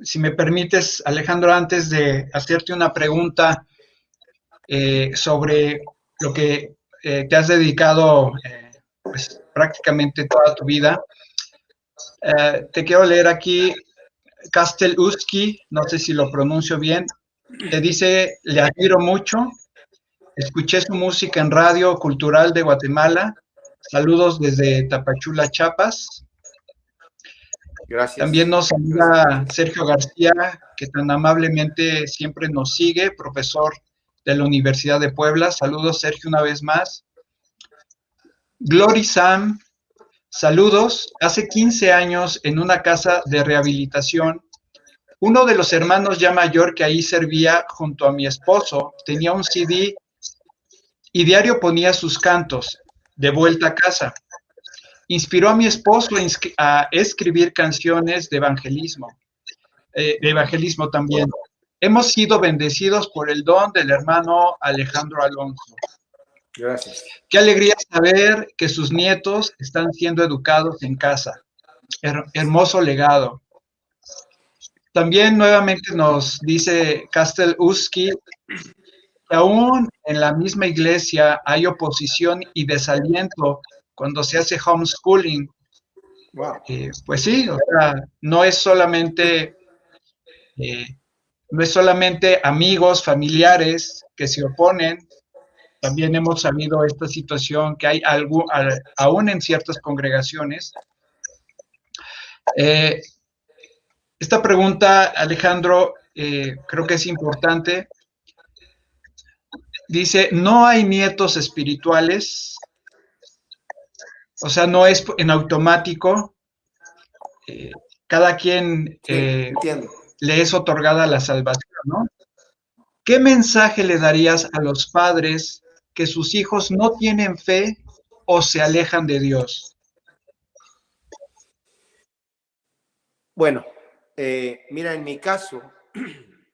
Si me permites, Alejandro, antes de hacerte una pregunta sobre lo que te has dedicado pues, prácticamente toda tu vida, te quiero leer aquí Kastel-Uski, no sé si lo pronuncio bien, te dice, le admiro mucho, Escuché su música en Radio Cultural de Guatemala. Saludos desde Tapachula, Chiapas. Gracias. También nos Gracias. saluda Sergio García, que tan amablemente siempre nos sigue, profesor de la Universidad de Puebla. Saludos, Sergio, una vez más. Glory Sam, saludos. Hace 15 años, en una casa de rehabilitación, uno de los hermanos ya mayor que ahí servía junto a mi esposo tenía un CD y diario ponía sus cantos de vuelta a casa. Inspiró a mi esposo a escribir canciones de evangelismo también. Hemos sido bendecidos por el don del hermano Alejandro Alonso. Gracias. Qué alegría saber que sus nietos están siendo educados en casa. Hermoso legado. También nuevamente nos dice Castel Uski que aún en la misma iglesia hay oposición y desaliento cuando se hace homeschooling. Wow. Pues sí, o sea, no es solamente amigos, familiares que se oponen. También hemos sabido esta situación que hay aún en ciertas congregaciones. Esta pregunta, Alejandro, creo que es importante. Dice, ¿no hay nietos espirituales? O sea, no es en automático. Cada quien le es otorgada la salvación, ¿no? ¿Qué mensaje le darías a los padres que sus hijos no tienen fe o se alejan de Dios? Bueno, mira, en mi caso,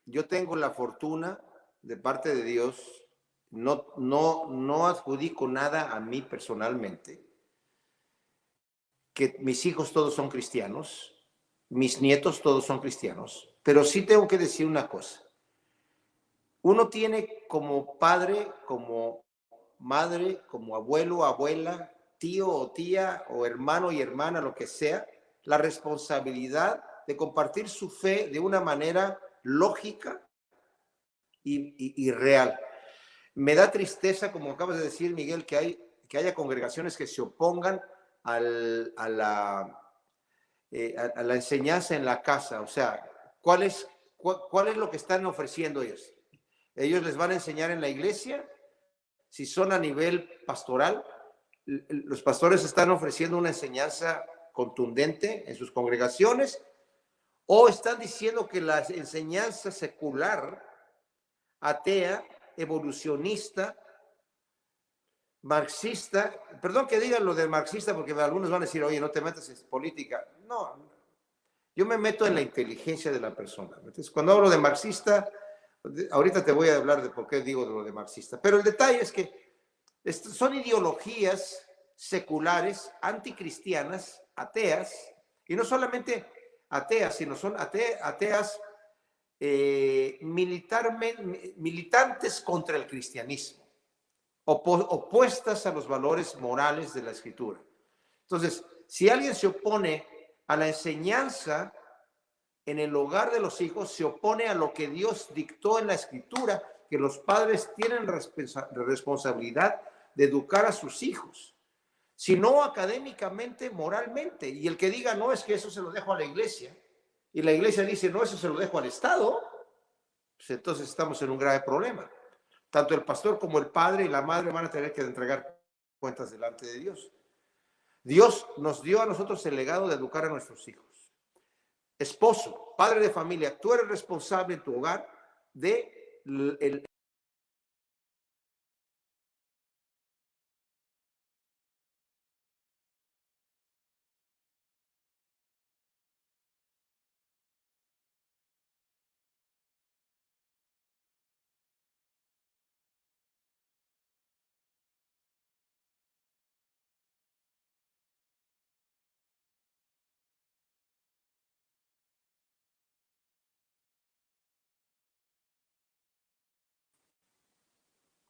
yo tengo la fortuna de parte de Dios, no adjudico nada a mí personalmente, que mis hijos todos son cristianos, mis nietos todos son cristianos, pero sí tengo que decir una cosa. Uno tiene como padre, como madre, como abuelo, abuela, tío o tía, o hermano y hermana, lo que sea, la responsabilidad de compartir su fe de una manera lógica y real. Me da tristeza, como acabas de decir, Miguel, que haya congregaciones que se opongan a la enseñanza en la casa. O sea, ¿cuál es lo que están ofreciendo ellos? Ellos les van a enseñar en la iglesia. Si son a nivel pastoral, los pastores están ofreciendo una enseñanza contundente en sus congregaciones, o están diciendo que la enseñanza secular, atea, evolucionista, marxista, perdón que digan lo de marxista porque algunos van a decir, oye, no te metas en política. No, yo me meto en la inteligencia de la persona. Entonces, cuando hablo de marxista, ahorita te voy a hablar de por qué digo lo de marxista, pero el detalle es que son ideologías seculares, anticristianas, ateas, y no solamente ateas, sino son ateas militantes contra el cristianismo, opuestas a los valores morales de la Escritura. Entonces, si alguien se opone a la enseñanza en el hogar de los hijos, se opone a lo que Dios dictó en la Escritura, que los padres tienen responsabilidad de educar a sus hijos, si no académicamente, moralmente. Y el que diga, no, es que eso se lo dejo a la iglesia, y la iglesia dice, no, eso se lo dejo al Estado, pues entonces estamos en un grave problema. Tanto el pastor como el padre y la madre van a tener que entregar cuentas delante de Dios. Dios nos dio a nosotros el legado de educar a nuestros hijos. Esposo, padre de familia, tú eres responsable en tu hogar de el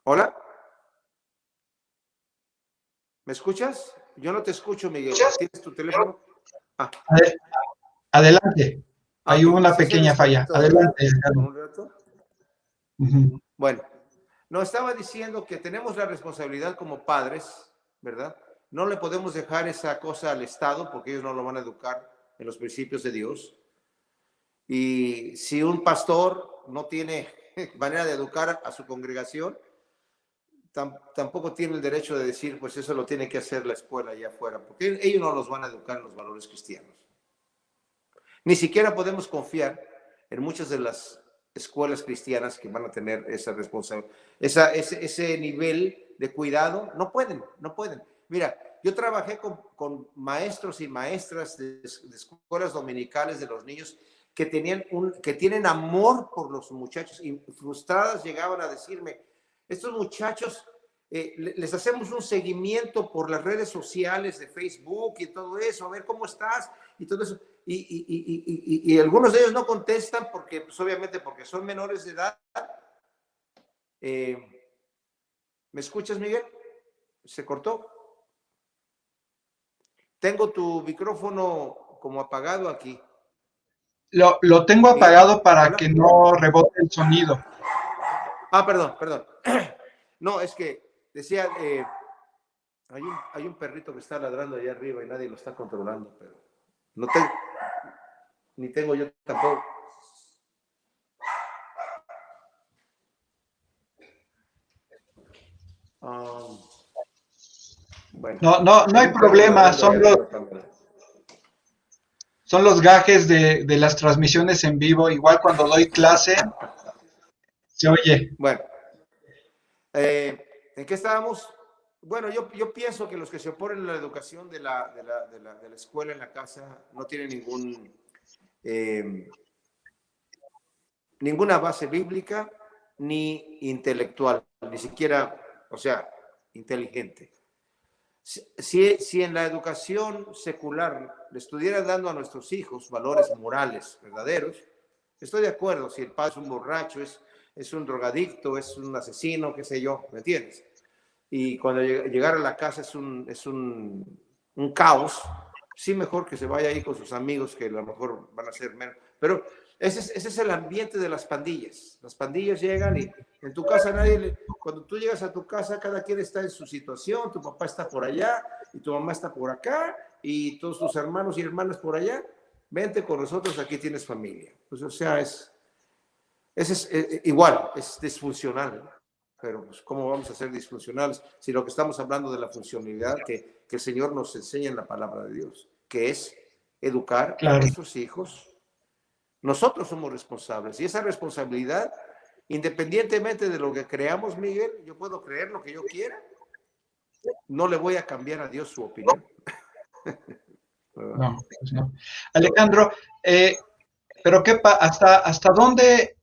¿Hola? ¿Me escuchas? Yo no te escucho, Miguel. ¿Tienes tu teléfono? Ah. Adelante. Hay Okay. una ¿Sí se pequeña falla. desconectó, Adelante. por un rato? Bueno, No, estaba diciendo que tenemos la responsabilidad como padres, ¿verdad? No le podemos dejar esa cosa al Estado porque ellos no lo van a educar en los principios de Dios. Y si un pastor no tiene manera de educar a su congregación, tampoco tiene el derecho de decir, pues eso lo tiene que hacer la escuela allá afuera, porque ellos no los van a educar en los valores cristianos. Ni siquiera podemos confiar en muchas de las escuelas cristianas que van a tener esa responsabilidad, ese nivel de cuidado. No pueden, no pueden. Mira, yo trabajé con maestros y maestras de escuelas dominicales de los niños que tienen amor por los muchachos, y frustradas llegaban a decirme, estos muchachos, les hacemos un seguimiento por las redes sociales de Facebook y todo eso, a ver cómo estás y todo eso. Y algunos de ellos no contestan porque, pues obviamente, porque son menores de edad. ¿Me escuchas, Miguel? ¿Se cortó? Tengo tu micrófono como apagado aquí. Lo tengo Miguel, apagado para hola. que no rebote el sonido. Perdón. No, es que decía, hay un perrito que está ladrando allá arriba y nadie lo está controlando, pero no tengo, ni tengo yo tampoco. Bueno, No hay problema, son los gajes de las transmisiones en vivo. Igual cuando doy clase, se oye. Bueno, ¿en qué estábamos? Bueno, yo pienso que los que se oponen a la educación de la escuela en la casa no tienen ninguna base bíblica ni intelectual, ni siquiera, o sea, inteligente. Si en la educación secular le estuvieran dando a nuestros hijos valores morales verdaderos, estoy de acuerdo. Si el padre es un borracho, es un drogadicto, es un asesino, qué sé yo, ¿me entiendes? Y cuando llegar a la casa es un caos, sí, mejor que se vaya ahí con sus amigos, que a lo mejor van a ser menos. Pero ese es el ambiente de las pandillas. Las pandillas llegan y en tu casa cuando tú llegas a tu casa, cada quien está en su situación, tu papá está por allá y tu mamá está por acá y todos tus hermanos y hermanas por allá. Vente con nosotros, aquí tienes familia. Pues, o sea, igual, es disfuncional. Pero pues, ¿cómo vamos a ser disfuncionales si lo que estamos hablando de la funcionalidad que el Señor nos enseña en la palabra de Dios, que es educar a nuestros hijos? Nosotros somos responsables y esa responsabilidad, independientemente de lo que creamos, Miguel, yo puedo creer lo que yo quiera, no le voy a cambiar a Dios su opinión. No, pues no. Alejandro, pero ¿hasta dónde,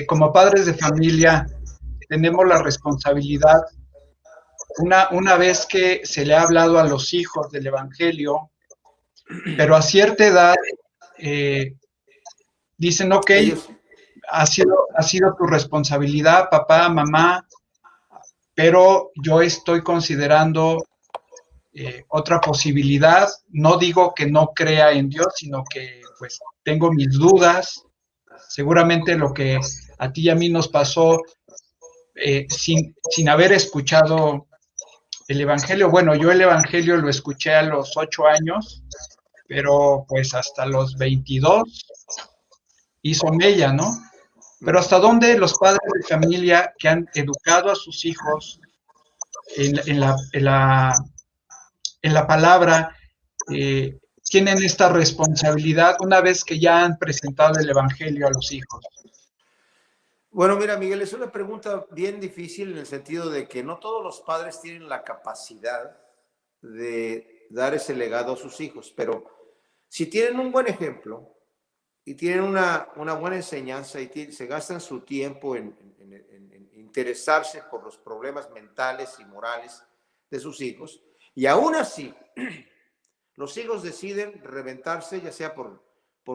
como padres de familia, tenemos la responsabilidad, una vez que se le ha hablado a los hijos del Evangelio, pero a cierta edad dicen, ok, ha sido tu responsabilidad, papá, mamá, pero yo estoy considerando otra posibilidad? No digo que no crea en Dios, sino que pues tengo mis dudas. Seguramente lo que a ti y a mí nos pasó sin haber escuchado el Evangelio. Bueno, yo el Evangelio lo escuché a los 8 años, pero pues hasta los 22 hizo mella, ¿no? Pero ¿hasta dónde los padres de familia que han educado a sus hijos en la palabra tienen esta responsabilidad una vez que ya han presentado el Evangelio a los hijos? Bueno, mira, Miguel, es una pregunta bien difícil en el sentido de que no todos los padres tienen la capacidad de dar ese legado a sus hijos, pero si tienen un buen ejemplo y tienen una buena enseñanza y se gastan su tiempo en interesarse por los problemas mentales y morales de sus hijos, y aún así los hijos deciden reventarse, ya sea por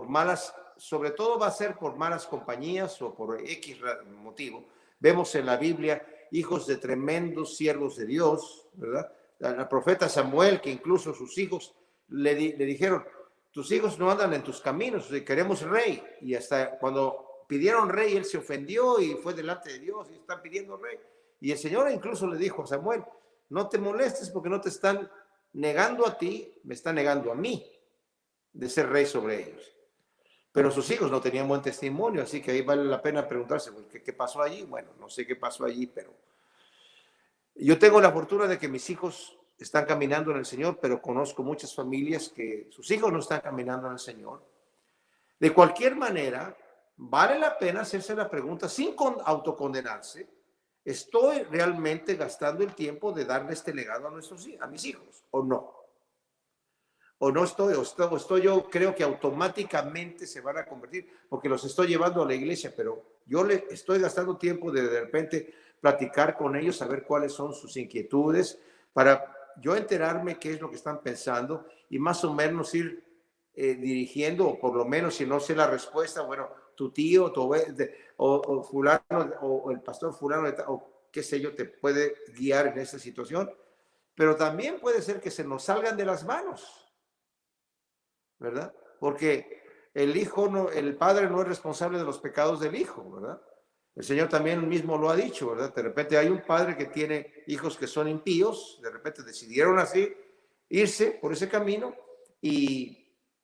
malas, sobre todo va a ser por malas compañías o por X motivo. Vemos en la Biblia hijos de tremendos siervos de Dios, ¿verdad? Al profeta Samuel, que incluso sus hijos le dijeron, tus hijos no andan en tus caminos, queremos rey. Y hasta cuando pidieron rey, él se ofendió y fue delante de Dios y están pidiendo rey. Y el Señor incluso le dijo a Samuel, no te molestes porque no te están negando a ti, me están negando a mí de ser rey sobre ellos. Pero sus hijos no tenían buen testimonio, así que ahí vale la pena preguntarse, ¿qué pasó allí? Bueno, no sé qué pasó allí, pero yo tengo la fortuna de que mis hijos están caminando en el Señor, pero conozco muchas familias que sus hijos no están caminando en el Señor. De cualquier manera, vale la pena hacerse la pregunta sin autocondenarse. ¿Estoy realmente gastando el tiempo de darle este legado a mis hijos o no? O no estoy yo creo que automáticamente se van a convertir porque los estoy llevando a la iglesia, pero yo le estoy gastando tiempo de repente platicar con ellos, saber cuáles son sus inquietudes, para yo enterarme qué es lo que están pensando y más o menos ir dirigiendo, o por lo menos si no sé la respuesta, bueno, tu tío o fulano o el pastor fulano o qué sé yo te puede guiar en esta situación, pero también puede ser que se nos salgan de las manos, ¿verdad? Porque el padre no es responsable de los pecados del hijo, ¿verdad? El Señor también mismo lo ha dicho, ¿verdad? De repente hay un padre que tiene hijos que son impíos, de repente decidieron así irse por ese camino y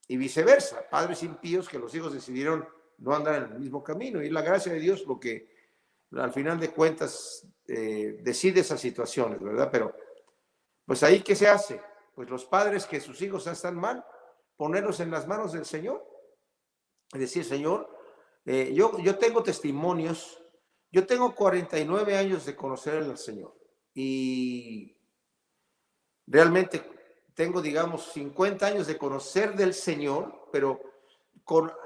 viceversa, padres impíos que los hijos decidieron no andar en el mismo camino. Y la gracia de Dios lo que al final de cuentas decide esas situaciones, ¿verdad? Pero pues ahí, ¿qué se hace? Pues los padres que sus hijos están mal, ponerlos en las manos del Señor y decir, Señor, yo tengo testimonios, yo tengo 49 años de conocer al Señor y realmente tengo, digamos, 50 años de conocer del Señor, pero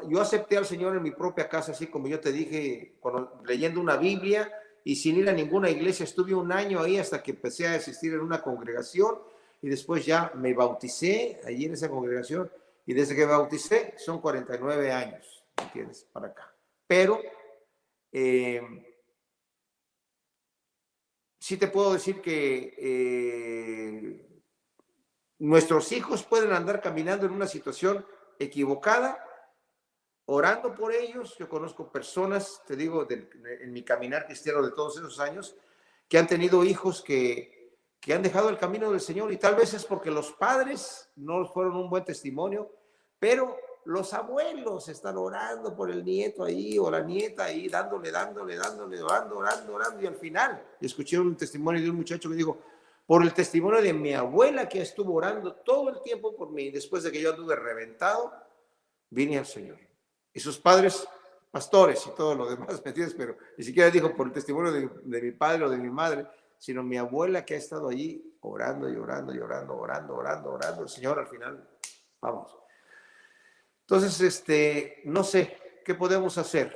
yo acepté al Señor en mi propia casa, así como yo te dije, leyendo una Biblia y sin ir a ninguna iglesia. Estuve un año ahí hasta que empecé a asistir en una congregación y después ya me bauticé allí en esa congregación y desde que me bauticé son 49 años, ¿entiendes? Para acá. Pero sí te puedo decir que nuestros hijos pueden andar caminando en una situación equivocada, orando por ellos. Yo conozco personas, te digo, en mi caminar cristiano de todos esos años, que han tenido hijos que han dejado el camino del Señor y tal vez es porque los padres no fueron un buen testimonio, pero los abuelos están orando por el nieto ahí o la nieta ahí, dándole, orando y al final escuché un testimonio de un muchacho que dijo, por el testimonio de mi abuela que estuvo orando todo el tiempo por mí, después de que yo anduve reventado, vine al Señor. Y sus padres, pastores y todo lo demás, ¿me entiendes? Pero ni siquiera dijo por el testimonio de mi padre o de mi madre, sino mi abuela que ha estado allí orando y orando y orando. El Señor al final, vamos. Entonces, no sé qué podemos hacer.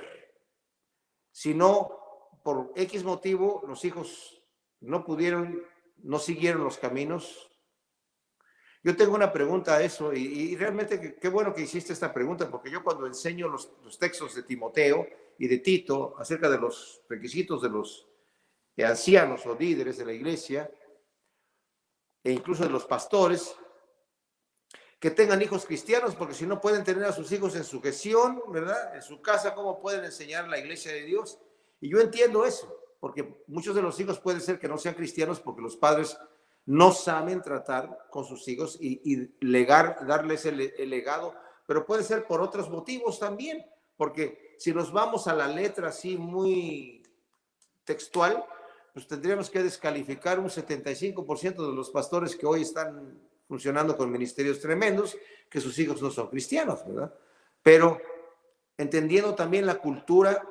Si no, por X motivo, los hijos no pudieron, no siguieron los caminos. Yo tengo una pregunta a eso y realmente qué bueno que hiciste esta pregunta, porque yo cuando enseño los textos de Timoteo y de Tito acerca de los requisitos de los ancianos o líderes de la iglesia e incluso de los pastores, que tengan hijos cristianos, porque si no pueden tener a sus hijos en sujeción, ¿verdad? En su casa, ¿cómo pueden enseñar la iglesia de Dios? Y yo entiendo eso, porque muchos de los hijos puede ser que no sean cristianos porque los padres no saben tratar con sus hijos y darles el legado, pero puede ser por otros motivos también, porque si nos vamos a la letra así muy textual, pues tendríamos que descalificar un 75% de los pastores que hoy están funcionando con ministerios tremendos, que sus hijos no son cristianos, ¿verdad? Pero entendiendo también la cultura,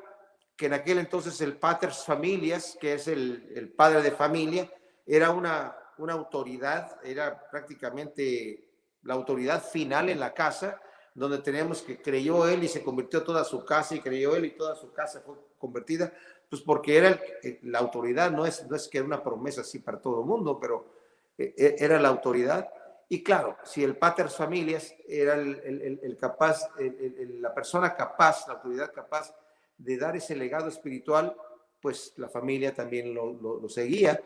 que en aquel entonces el pater familias, que es el padre de familia, era una autoridad, era prácticamente la autoridad final en la casa, donde tenemos que creyó él y se convirtió toda su casa, y creyó él y toda su casa fue convertida, pues porque era la autoridad, no es que era una promesa así para todo el mundo, pero era la autoridad. Y claro, si el pater familias era el capaz, la persona capaz, la autoridad capaz de dar ese legado espiritual, pues la familia también lo seguía.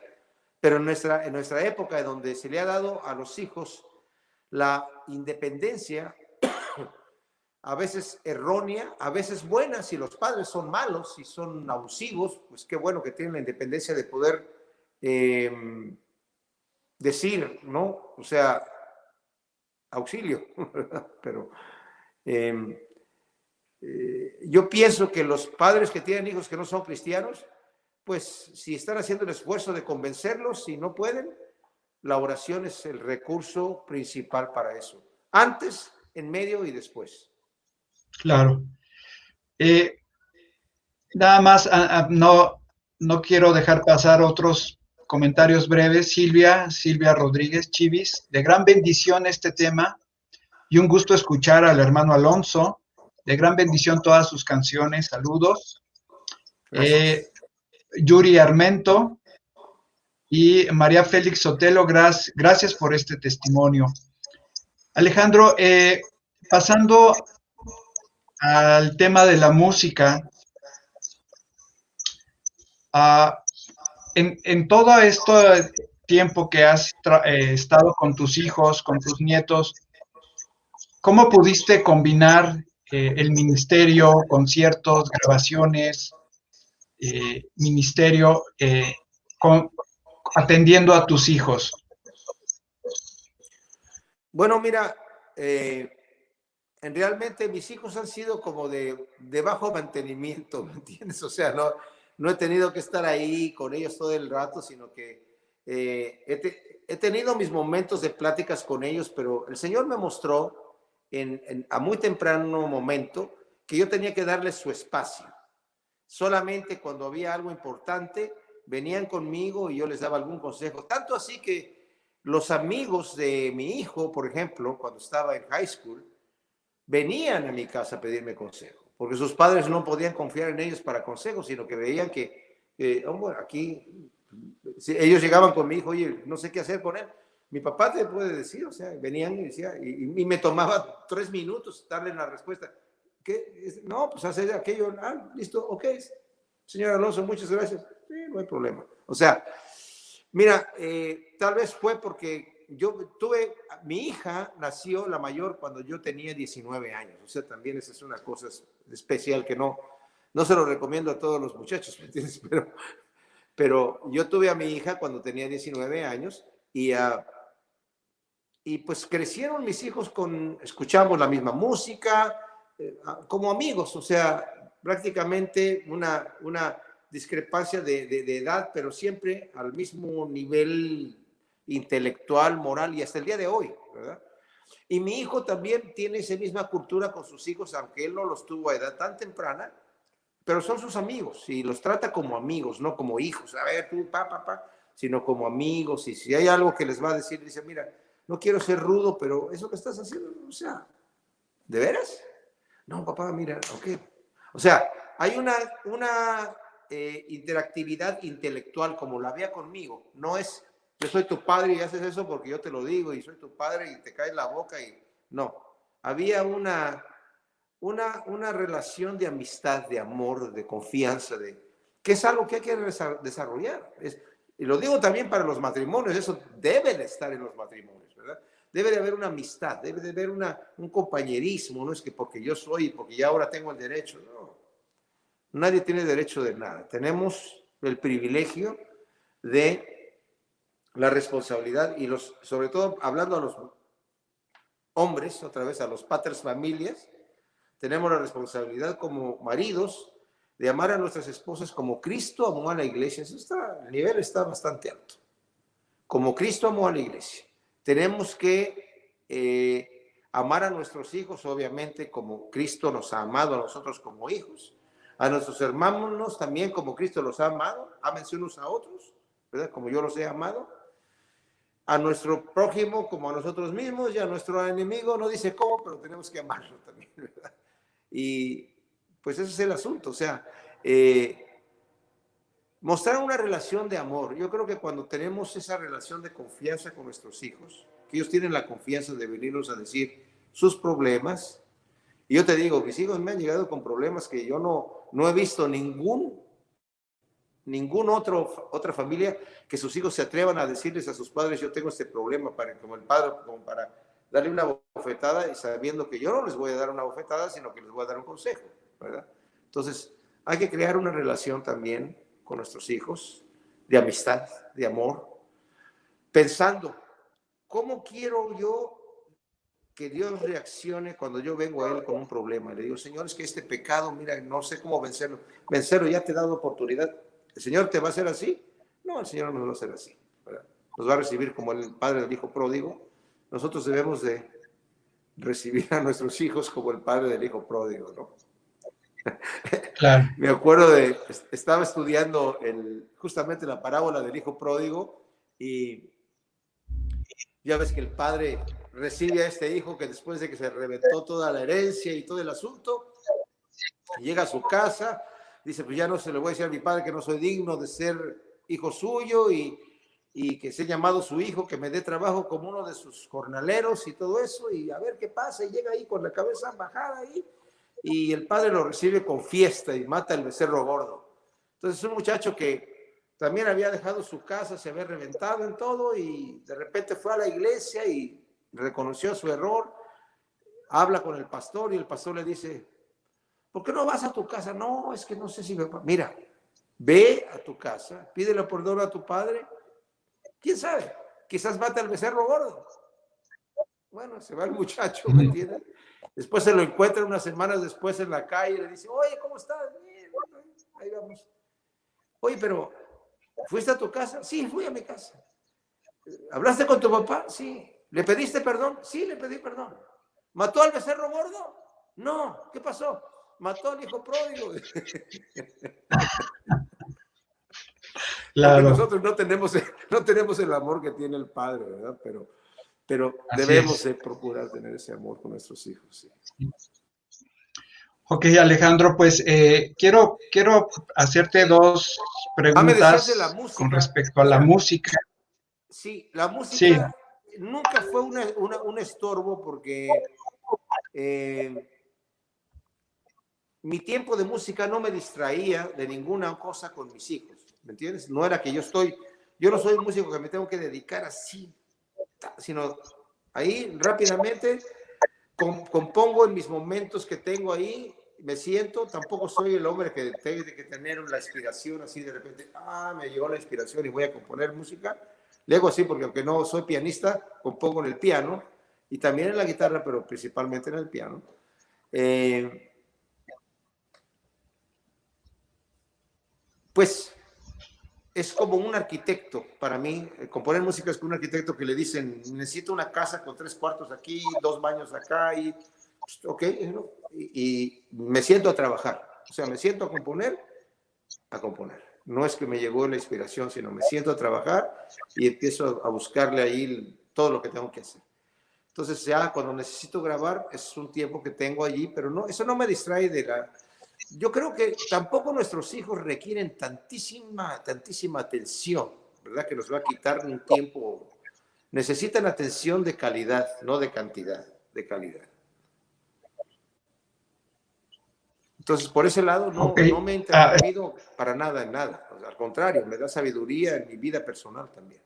Pero en nuestra época, donde se le ha dado a los hijos la independencia a veces errónea, a veces buena. Si los padres son malos, si son abusivos, pues qué bueno que tienen la independencia de poder decir, ¿no? O sea, auxilio. Pero yo pienso que los padres que tienen hijos que no son cristianos, pues si están haciendo el esfuerzo de convencerlos, si no pueden, la oración es el recurso principal para eso. Antes, en medio y después. Claro. Nada más, no quiero dejar pasar otros comentarios breves. Silvia Rodríguez Chivis, de gran bendición este tema y un gusto escuchar al hermano Alonso. De gran bendición todas sus canciones. Saludos. Gracias. Yuri Armento y María Félix Sotelo, gracias por este testimonio. Alejandro, pasando al tema de la música, en todo este tiempo que has estado con tus hijos, con tus nietos, ¿cómo pudiste combinar el ministerio, conciertos, grabaciones, ministerio, atendiendo a tus hijos? Bueno, mira, realmente mis hijos han sido como de bajo mantenimiento, ¿me entiendes? O sea, no he tenido que estar ahí con ellos todo el rato, sino que he tenido mis momentos de pláticas con ellos, pero el Señor me mostró a muy temprano momento que yo tenía que darles su espacio. Solamente cuando había algo importante, venían conmigo y yo les daba algún consejo. Tanto así que los amigos de mi hijo, por ejemplo, cuando estaba en high school, venían a mi casa a pedirme consejo, porque sus padres no podían confiar en ellos para consejos, sino que veían que bueno, aquí, si ellos llegaban con mi hijo, oye, no sé qué hacer con él. Mi papá te puede decir, o sea, venían y decía, y me tomaba 3 minutos darle la respuesta. ¿Qué? No, pues hacer aquello. Ah, listo, ok. Señor Alonso, muchas gracias. Sí, no hay problema. O sea, mira, tal vez fue porque yo tuve, mi hija nació la mayor cuando yo tenía 19 años. O sea, también esa es una cosa especial que no se lo recomiendo a todos los muchachos, ¿me entiendes? Pero yo tuve a mi hija cuando tenía 19 años y pues crecieron mis hijos escuchamos la misma música, como amigos, o sea, prácticamente una discrepancia de edad, pero siempre al mismo nivel intelectual, moral y hasta el día de hoy, ¿verdad? Y mi hijo también tiene esa misma cultura con sus hijos, aunque él no los tuvo a edad tan temprana, pero son sus amigos y los trata como amigos, no como hijos. A ver, tú, papá, sino como amigos. Y si hay algo que les va a decir, dice, mira, no quiero ser rudo, pero eso que estás haciendo, o sea, ¿de veras? No, papá, mira, ok. O sea, hay una interactividad intelectual como la había conmigo. No es, yo soy tu padre y haces eso porque yo te lo digo y soy tu padre y te cae la boca y no. Había una relación de amistad, de amor, de confianza, que es algo que hay que desarrollar. Y lo digo también para los matrimonios, eso debe de estar en los matrimonios, ¿verdad? Debe de haber una amistad, debe de haber un compañerismo, no es que porque yo soy, porque ya ahora tengo el derecho, no. Nadie tiene derecho de nada. Tenemos el privilegio de la responsabilidad y sobre todo hablando a los hombres, otra vez a los patres familias, tenemos la responsabilidad como maridos de amar a nuestras esposas como Cristo amó a la iglesia. El nivel está bastante alto. Como Cristo amó a la iglesia. Tenemos que amar a nuestros hijos, obviamente, como Cristo nos ha amado a nosotros como hijos. A nuestros hermanos también como Cristo los ha amado. Ámense unos a otros, ¿verdad? Como yo los he amado. A nuestro prójimo como a nosotros mismos y a nuestro enemigo, no dice cómo, pero tenemos que amarlo también, ¿verdad? Y pues ese es el asunto, o sea, mostrar una relación de amor. Yo creo que cuando tenemos esa relación de confianza con nuestros hijos, que ellos tienen la confianza de venirnos a decir sus problemas, y yo te digo, mis hijos me han llegado con problemas que yo no he visto otra familia que sus hijos se atrevan a decirles a sus padres, yo tengo este problema como el padre, como para darle una bofetada y sabiendo que yo no les voy a dar una bofetada, sino que les voy a dar un consejo, ¿verdad? Entonces, hay que crear una relación también con nuestros hijos, de amistad, de amor, pensando, ¿cómo quiero yo que Dios reaccione cuando yo vengo a Él con un problema? Le digo, Señor, es que este pecado, mira, no sé cómo vencerlo. Vencerlo, ya te he dado oportunidad. ¿El Señor te va a hacer así? No, el Señor no nos va a hacer así, ¿verdad? Nos va a recibir como el padre del hijo pródigo. Nosotros debemos de recibir a nuestros hijos como el padre del hijo pródigo, ¿no? Claro. Me acuerdo estaba estudiando justamente la parábola del hijo pródigo y ya ves que el padre recibe a este hijo que después de que se reventó toda la herencia y todo el asunto, llega a su casa, dice, pues ya no se le voy a decir a mi padre que no soy digno de ser hijo suyo y que se ha llamado su hijo, que me dé trabajo como uno de sus jornaleros y todo eso, y a ver qué pasa, y llega ahí con la cabeza bajada ahí, y el padre lo recibe con fiesta y mata el becerro gordo. Entonces un muchacho que también había dejado su casa, se había reventado en todo, y de repente fue a la iglesia y reconoció su error, habla con el pastor, y el pastor le dice, ¿por qué no vas a tu casa? No, es que no sé si me... Mira, ve a tu casa, pídele perdón a tu padre. ¿Quién sabe? Quizás mata al becerro gordo. Bueno, se va el muchacho, ¿me entiendes? Después se lo encuentra unas semanas después en la calle y le dice, oye, ¿cómo estás? Bien, ahí vamos. Oye, pero ¿fuiste a tu casa? Sí, fui a mi casa. ¿Hablaste con tu papá? Sí. ¿Le pediste perdón? Sí, le pedí perdón. ¿Mató al becerro gordo? No. ¿Qué pasó? Mató al hijo pródigo. Porque Claro, nosotros no tenemos el amor que tiene el padre, ¿verdad? Pero así debemos es. de procurar tener ese amor con nuestros hijos. Sí. Ok, Alejandro, pues quiero hacerte dos Me decías de la preguntas con música. respecto a la Mira, música. sí, la Sí, música nunca fue un estorbo porque eh, mi tiempo de música no me distraía de ninguna cosa con mis hijos, ¿me entiendes? No era que yo no soy un músico que me tengo que dedicar así, sino ahí rápidamente compongo en mis momentos que tengo ahí, me siento, tampoco soy el hombre que tiene que tener la inspiración así de repente, me llegó la inspiración y voy a componer música. Le hago así porque aunque no soy pianista, compongo en el piano y también en la guitarra, pero principalmente en el piano. Pues es como un arquitecto para mí. Componer música es como un arquitecto que le dicen, necesito una casa con 3 cuartos aquí, 2 baños acá, y ok, ¿no? Y me siento a trabajar. O sea, me siento a componer. No es que me llegó la inspiración, sino me siento a trabajar y empiezo a buscarle ahí todo lo que tengo que hacer. Entonces ya cuando necesito grabar es un tiempo que tengo allí, pero no, eso no me distrae de la... Yo creo que tampoco nuestros hijos requieren tantísima atención, ¿verdad? Que nos va a quitar un tiempo. Necesitan atención de calidad, no de cantidad, de calidad. Entonces, por ese lado, ok. no me he interrumpido para nada en nada. O sea, al contrario, me da sabiduría en mi vida personal también.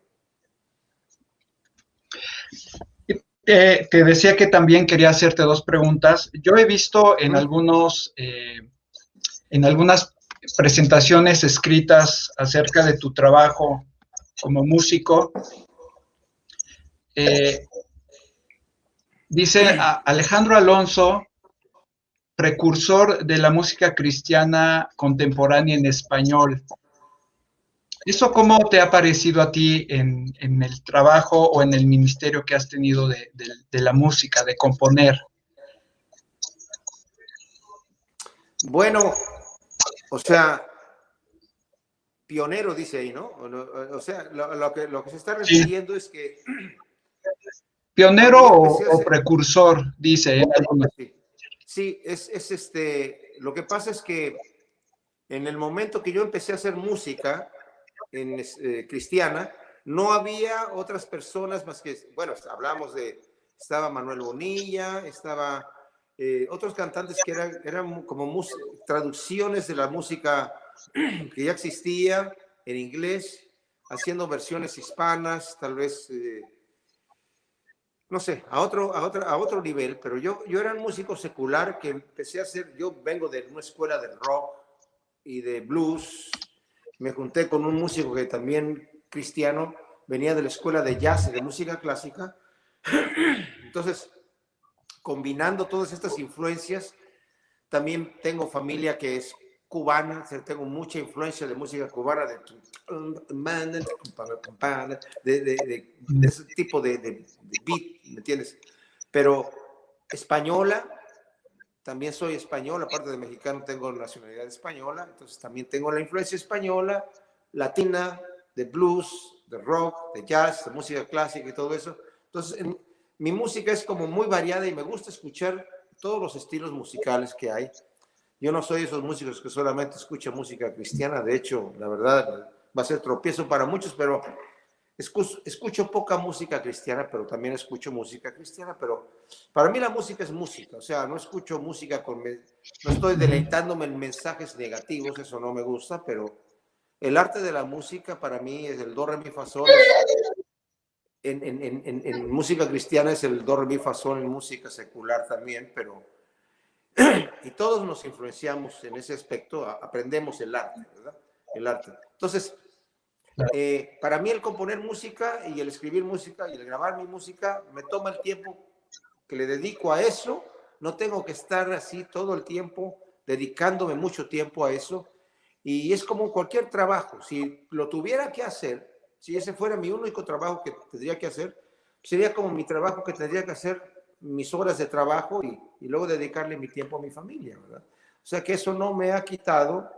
Te decía que también quería hacerte dos preguntas. Yo he visto en algunas presentaciones escritas acerca de tu trabajo como músico. Dice Alejandro Alonso, precursor de la música cristiana contemporánea en español. ¿Eso cómo te ha parecido a ti en el trabajo o en el ministerio que has tenido de la música, de componer? Bueno, o sea, pionero dice ahí, ¿no? O sea, lo que se está Sí. refiriendo es que cuando Pionero yo empecé a o hacer... precursor, dice en algunos. Sí, lo que pasa es que en el momento que yo empecé a hacer música cristiana, no había otras personas más que, bueno, estaba Manuel Bonilla, estaba otros cantantes que eran como traducciones de la música que ya existía en inglés, haciendo versiones hispanas, tal vez no sé, a otro nivel, pero yo era un músico secular que empecé a hacer, yo vengo de una escuela de rock y de blues, me junté con un músico que también cristiano, venía de la escuela de jazz y de música clásica, entonces combinando todas estas influencias, también tengo familia que es cubana, tengo mucha influencia de música cubana, de ese tipo de beat, ¿me entiendes? Pero española, también soy español, aparte de mexicano tengo nacionalidad española, entonces también tengo la influencia española, latina, de blues, de rock, de jazz, de música clásica y todo eso. Entonces, mi música es como muy variada y me gusta escuchar todos los estilos musicales que hay. Yo no soy esos músicos que solamente escuchan música cristiana, de hecho, la verdad, va a ser tropiezo para muchos, pero escucho poca música cristiana, pero también escucho música cristiana, pero para mí la música es música, o sea, no escucho música no estoy deleitándome en mensajes negativos, eso no me gusta, pero el arte de la música para mí es el do, re, mi, fa, sol, en música cristiana es el do, re, mi, fa, sol, en música secular también, pero y todos nos influenciamos en ese aspecto, aprendemos el arte, ¿verdad? El arte. Entonces, para mí el componer música y el escribir música y el grabar mi música me toma el tiempo que le dedico a eso. No tengo que estar así todo el tiempo dedicándome mucho tiempo a eso. Y es como cualquier trabajo. Si lo tuviera que hacer, si ese fuera mi único trabajo que tendría que hacer, sería como mi trabajo que tendría que hacer mis horas de trabajo y luego dedicarle mi tiempo a mi familia, ¿verdad? O sea que eso no me ha quitado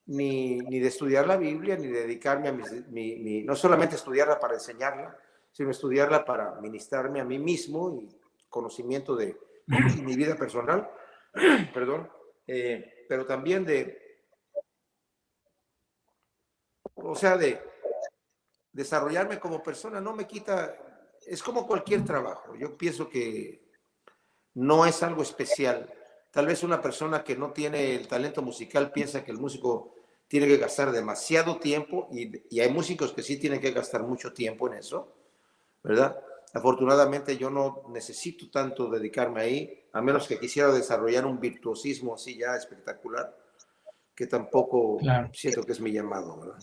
ni de estudiar la Biblia, ni de dedicarme a no solamente estudiarla para enseñarla, sino estudiarla para ministrarme a mí mismo y conocimiento de mi vida personal, perdón, pero también o sea, de desarrollarme como persona, no me quita, es como cualquier trabajo. Yo pienso que no es algo especial. Tal vez una persona que no tiene el talento musical piensa que el músico tiene que gastar demasiado tiempo y hay músicos que sí tienen que gastar mucho tiempo en eso, ¿verdad? Afortunadamente yo no necesito tanto dedicarme ahí, a menos que quisiera desarrollar un virtuosismo así ya espectacular, que tampoco Claro. siento que es mi llamado, ¿verdad?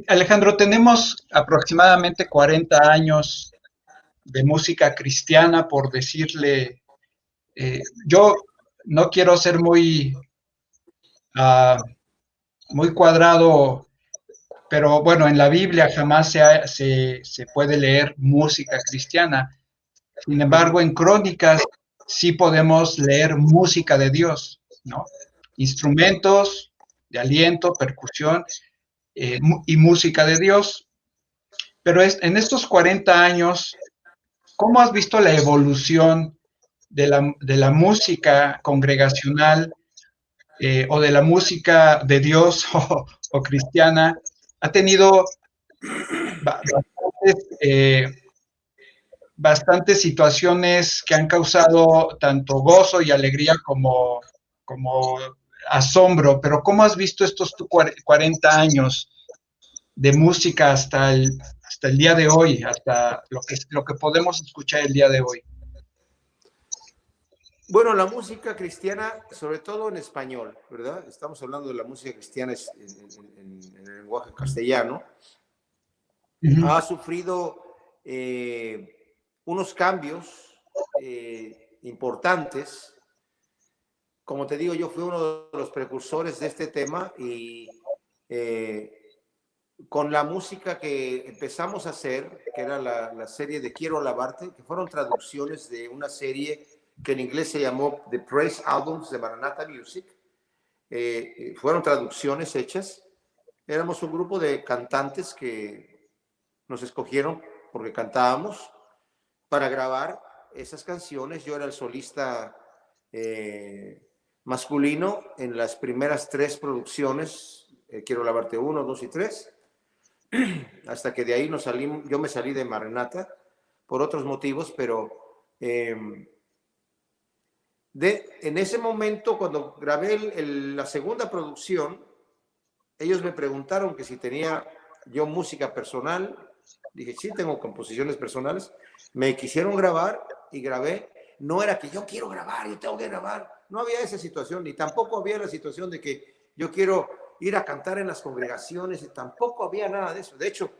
Alejandro, tenemos aproximadamente 40 años de música cristiana, por decirle. Yo no quiero ser uh, muy cuadrado, pero bueno, en la Biblia jamás se puede leer música cristiana. Sin embargo, en Crónicas sí podemos leer música de Dios, ¿no? Instrumentos de aliento, percusión y música de Dios. Pero en estos 40 años, ¿cómo has visto la evolución de la música congregacional o de la música de Dios o cristiana? Ha tenido bastantes situaciones que han causado tanto gozo y alegría como asombro, pero ¿cómo has visto estos 40 años de música hasta el día de hoy, hasta lo que podemos escuchar el día de hoy? Bueno, la música cristiana, sobre todo en español, ¿verdad? Estamos hablando de la música cristiana en el lenguaje castellano. Ha sufrido unos cambios importantes. Como te digo, yo fui uno de los precursores de este tema y con la música que empezamos a hacer, que era la serie de Quiero Alabarte, que fueron traducciones de una serie que en inglés se llamó The Praise Albums de Maranatha Music. Fueron traducciones hechas. Éramos un grupo de cantantes que nos escogieron porque cantábamos para grabar esas canciones. Yo era el solista masculino en las primeras 3 producciones, Quiero Alabarte 1, 2 y 3, hasta que de ahí yo me salí de Maranatha por otros motivos, pero en ese momento, cuando grabé la segunda producción, ellos me preguntaron que si tenía yo música personal, Dije, sí, tengo composiciones personales. Me quisieron grabar y grabé. No era que yo quiero grabar, yo tengo que grabar. No había esa situación, ni tampoco había la situación de que yo quiero ir a cantar en las congregaciones, y tampoco había nada de eso. De hecho,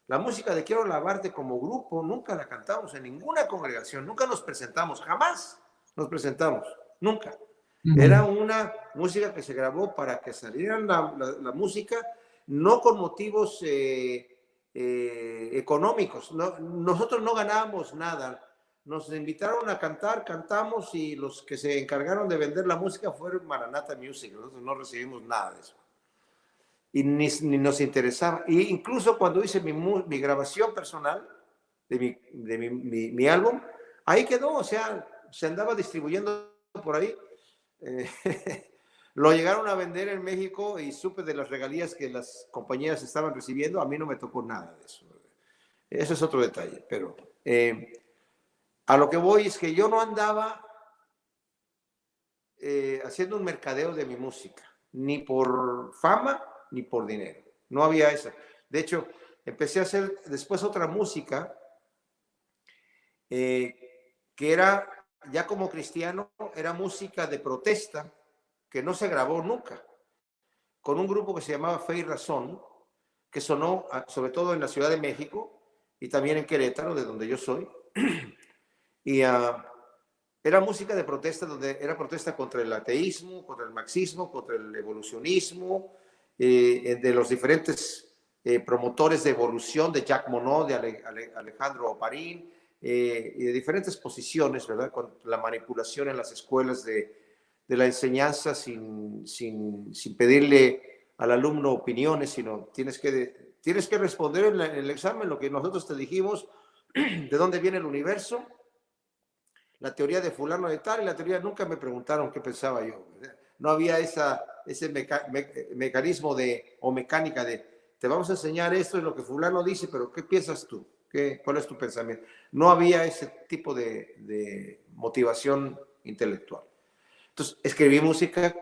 la música de Quiero Alabarte como grupo nunca la cantamos en ninguna congregación, nunca nos presentamos, jamás nos presentamos, nunca. Era una música que se grabó para que salieran la música, no con motivos económicos. No, nosotros no ganábamos nada. Nos invitaron a cantar, cantamos, y los que se encargaron de vender la música fueron Maranatha Music. Nosotros no recibimos nada de eso. Y ni nos interesaba. Y incluso cuando hice mi grabación personal de mi álbum, ahí quedó, o sea, se andaba distribuyendo por ahí. Lo llegaron a vender en México y supe de las regalías que las compañías estaban recibiendo. A mí no me tocó nada de eso. Eso es otro detalle, pero a lo que voy es que yo no andaba haciendo un mercadeo de mi música, ni por fama ni por dinero. No había eso. De hecho, empecé a hacer después otra música que era, ya como cristiano, era música de protesta que no se grabó nunca, con un grupo que se llamaba Fe y Razón, que sonó sobre todo en la Ciudad de México y también en Querétaro, de donde yo soy. Y era música de protesta, donde era protesta contra el ateísmo, contra el marxismo, contra el evolucionismo, de los diferentes promotores de evolución, de Jacques Monod, de Alejandro Oparín, y de diferentes posiciones, ¿verdad? Con la manipulación en las escuelas de la enseñanza sin pedirle al alumno opiniones, sino tienes que responder en el examen lo que nosotros te dijimos, de dónde viene el universo, la teoría de fulano de tal, y la teoría, nunca me preguntaron qué pensaba yo. No había ese mecanismo o mecánica de, te vamos a enseñar esto es lo que fulano dice, pero ¿qué piensas tú? ¿Cuál es tu pensamiento? No había ese tipo de motivación intelectual. Entonces, escribí música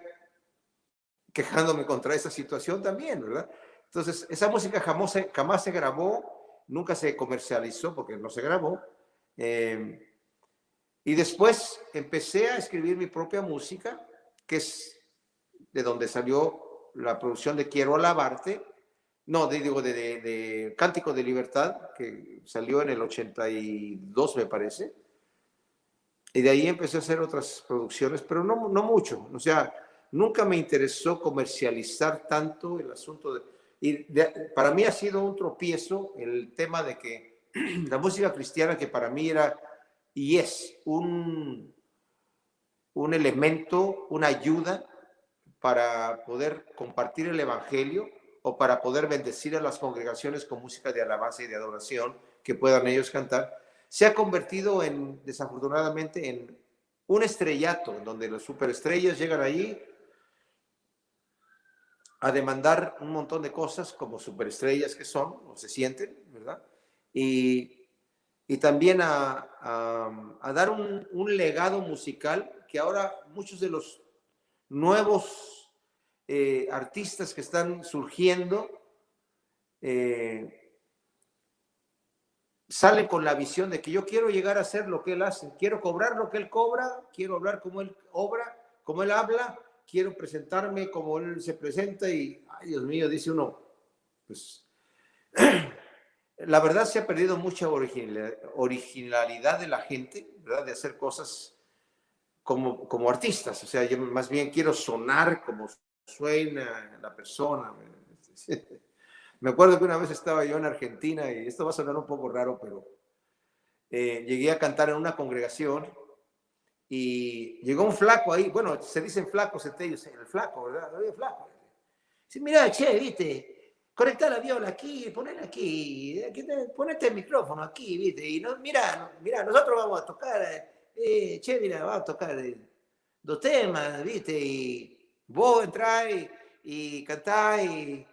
quejándome contra esa situación también, ¿verdad? Entonces, esa música jamás se grabó, nunca se comercializó porque no se grabó. Y después empecé a escribir mi propia música, que es de donde salió la producción de Quiero Alabarte, no, de Cántico de Libertad, que salió en el 82, me parece. Y de ahí empecé a hacer otras producciones, pero no mucho. O sea, nunca me interesó comercializar tanto el asunto para mí ha sido un tropiezo el tema de que la música cristiana, que para mí era y es un elemento, una ayuda para poder compartir el evangelio o para poder bendecir a las congregaciones con música de alabanza y de adoración que puedan ellos cantar, se ha convertido desafortunadamente en un estrellato, en donde las superestrellas llegan allí a demandar un montón de cosas como superestrellas que son, o se sienten, ¿verdad? Y también a dar un legado musical que ahora muchos de los nuevos artistas que están surgiendo salen con la visión de que yo quiero llegar a hacer lo que él hace, quiero cobrar lo que él cobra, quiero hablar como él obra, como él habla, quiero presentarme como él se presenta y, ay Dios mío, dice uno, pues la verdad se ha perdido mucha originalidad de la gente, ¿verdad? De hacer cosas como artistas. O sea, yo más bien quiero sonar como suena la persona. Me acuerdo que una vez estaba yo en Argentina, y esto va a sonar un poco raro, pero llegué a cantar en una congregación y llegó un flaco ahí. Bueno, se dicen flacos entre ellos, el flaco, ¿verdad? El flaco. Sí, mira, che, viste, conectá la viola aquí, ponela aquí, ponete el micrófono aquí, viste, y no, mira, nosotros vamos a tocar, che, mira, vamos a tocar dos temas, viste, y vos entrás y cantás y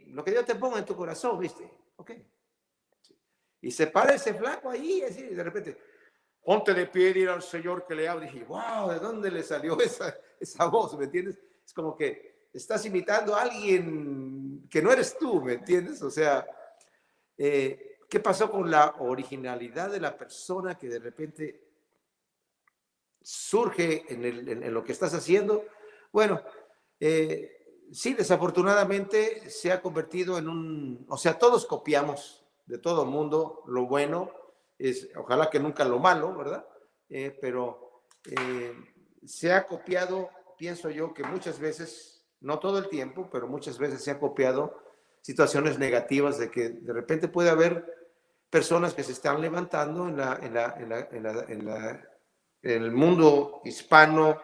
lo que Dios te ponga en tu corazón, viste, ok. Y se para ese flaco ahí, así, y de repente, ponte de pie y dile al Señor que le hable. Dije, wow, ¿de dónde le salió esa voz? ¿Me entiendes? Es como que estás imitando a alguien que no eres tú, ¿me entiendes? O sea, ¿Qué pasó con la originalidad de la persona que de repente surge en lo que estás haciendo? Bueno, sí, desafortunadamente se ha convertido en o sea, todos copiamos de todo el mundo lo bueno, ojalá que nunca lo malo, ¿verdad? Pero se ha copiado, pienso yo, que muchas veces, no todo el tiempo, pero muchas veces se ha copiado situaciones negativas de que de repente puede haber personas que se están levantando en el mundo hispano,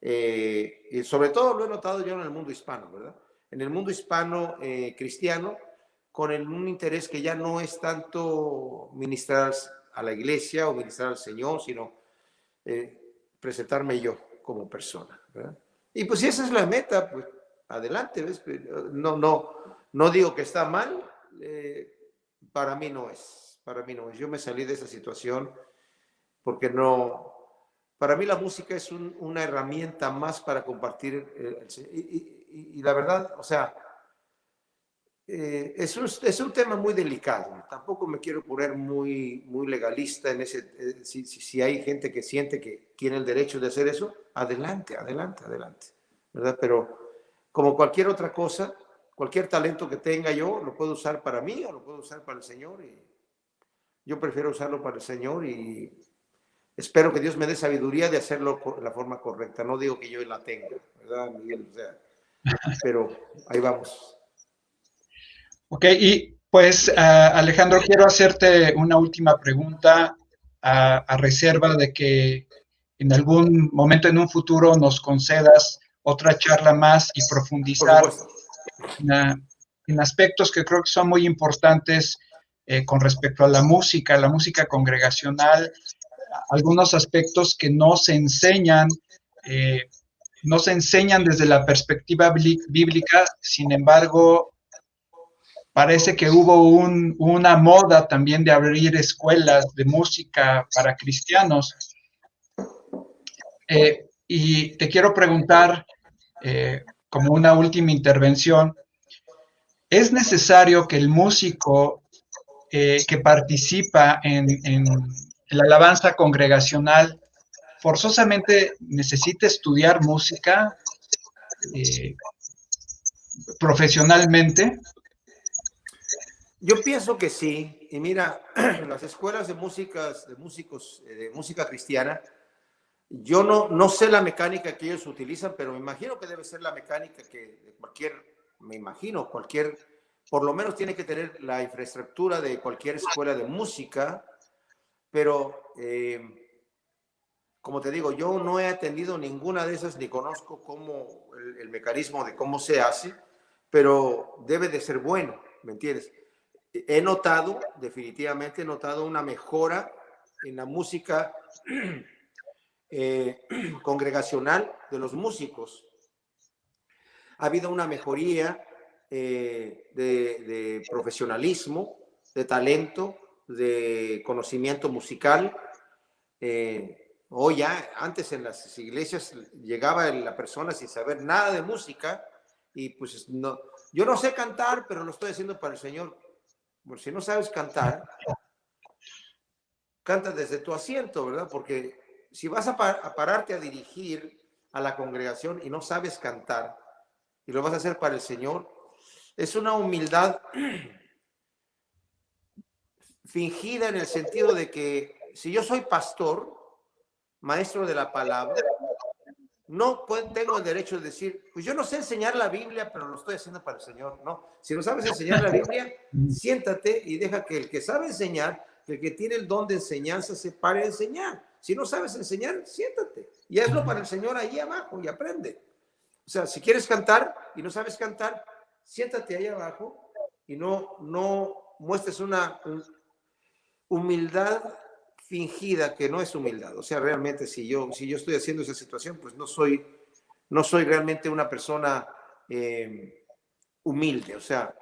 y sobre todo lo he notado yo en el mundo hispano, ¿verdad? En el mundo hispano cristiano, con un interés que ya no es tanto ministrar a la iglesia o ministrar al Señor, sino presentarme yo como persona, ¿verdad? Y pues si esa es la meta, pues adelante, ¿ves? No digo que está mal, para mí no es, para mí no es. Yo me salí de esa situación porque no, para mí la música es una herramienta más para compartir, y la verdad, o sea, es un tema muy delicado. Tampoco me quiero poner muy legalista en ese. Si hay gente que siente que tiene el derecho de hacer eso, adelante, adelante, adelante, ¿verdad? Pero como cualquier otra cosa, cualquier talento que tenga yo, lo puedo usar para mí o lo puedo usar para el Señor. Y yo prefiero usarlo para el Señor y espero que Dios me dé sabiduría de hacerlo de la forma correcta. No digo que yo la tenga, ¿verdad, Miguel? O sea, pero ahí vamos. Ok, y pues Alejandro, quiero hacerte una última pregunta a reserva de que en algún momento en un futuro nos concedas otra charla más y Por profundizar supuesto. en aspectos que creo que son muy importantes con respecto a la música congregacional, algunos aspectos que eh, no se enseñan desde la perspectiva bíblica, sin embargo, parece que hubo una moda también de abrir escuelas de música para cristianos. Y te quiero preguntar, como una última intervención, ¿es necesario que el músico que participa en la alabanza congregacional forzosamente necesite estudiar música eh, profesionalmente? Yo pienso que sí. Y mira, las escuelas de músicos de música cristiana, yo no sé la mecánica que ellos utilizan, pero me imagino que debe ser la mecánica que de cualquier, por lo menos tiene que tener la infraestructura de cualquier escuela de música, pero como te digo, yo no he atendido ninguna de esas ni conozco cómo el mecanismo de cómo se hace, pero debe de ser bueno, ¿me entiendes? Definitivamente he notado una mejora en la música congregacional de los músicos. Ha habido una mejoría de profesionalismo, de talento, de conocimiento musical. Hoy ya, antes en las iglesias llegaba la persona sin saber nada de música y pues no, yo no sé cantar, pero lo estoy haciendo para el Señor. Bueno, si no sabes cantar, canta desde tu asiento, ¿verdad? Porque si vas a pararte a dirigir a la congregación y no sabes cantar y lo vas a hacer para el Señor, es una humildad fingida en el sentido de que si yo soy pastor, maestro de la palabra, no tengo el derecho de decir, pues yo no sé enseñar la Biblia, pero lo estoy haciendo para el Señor. No, si no sabes enseñar la Biblia, siéntate y deja que el que sabe enseñar, el que tiene el don de enseñanza, se pare a enseñar. Si no sabes enseñar, siéntate y hazlo para el Señor ahí abajo y aprende. O sea, si quieres cantar y no sabes cantar, siéntate ahí abajo y no muestres una humildad fingida que no es humildad. O sea, realmente si yo estoy haciendo esa situación, pues no soy realmente una persona humilde. O sea,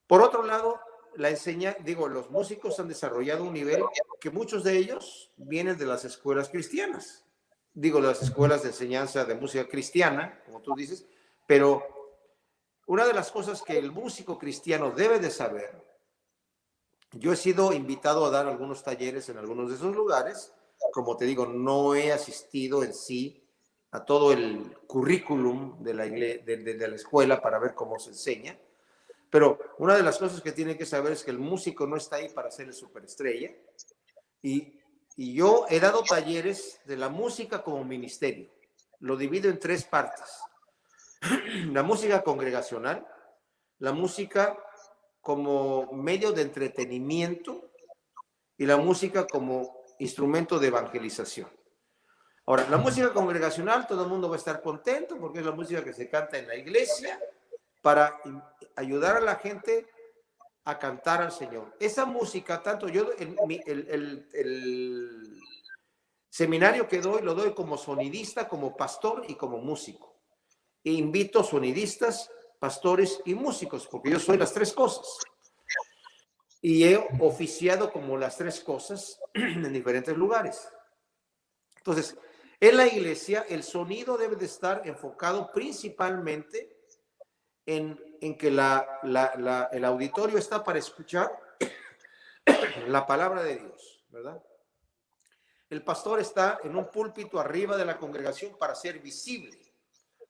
por otro lado, los músicos han desarrollado un nivel que muchos de ellos vienen de las escuelas cristianas. Digo, las escuelas de enseñanza de música cristiana, como tú dices, pero una de las cosas que el músico cristiano debe de saber Yo he sido invitado a dar algunos talleres en algunos de esos lugares. Como te digo, no he asistido en sí a todo el currículum de la escuela para ver cómo se enseña. Pero una de las cosas que tienen que saber es que el músico no está ahí para ser el superestrella. Y yo he dado talleres de la música como ministerio. Lo divido en 3 partes. La música congregacional, la música como medio de entretenimiento y la música como instrumento de evangelización. Ahora, la música congregacional, todo el mundo va a estar contento porque es la música que se canta en la iglesia para ayudar a la gente a cantar al Señor. Esa música, tanto yo, el seminario que doy, lo doy como sonidista, como pastor y como músico. E invito sonidistas, pastores y músicos, porque yo soy las 3 cosas. Y he oficiado como las 3 cosas en diferentes lugares. Entonces, en la iglesia, el sonido debe de estar enfocado principalmente en que el auditorio está para escuchar la palabra de Dios, ¿verdad? El pastor está en un púlpito arriba de la congregación para ser visible.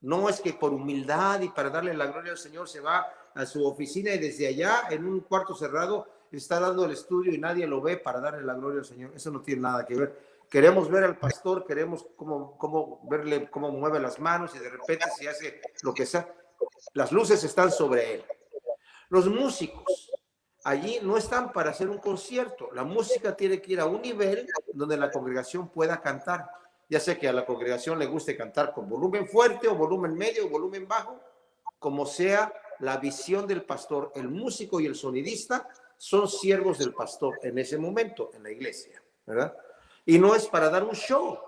No es que por humildad y para darle la gloria al Señor se va a su oficina y desde allá, en un cuarto cerrado, está dando el estudio y nadie lo ve para darle la gloria al Señor. Eso no tiene nada que ver. Queremos ver al pastor, queremos verle cómo mueve las manos y de repente si hace lo que sea. Las luces están sobre él. Los músicos allí no están para hacer un concierto. La música tiene que ir a un nivel donde la congregación pueda cantar. Ya sea que a la congregación le guste cantar con volumen fuerte o volumen medio o volumen bajo, como sea la visión del pastor. El músico y el sonidista son siervos del pastor en ese momento en la iglesia, ¿verdad? Y no es para dar un show,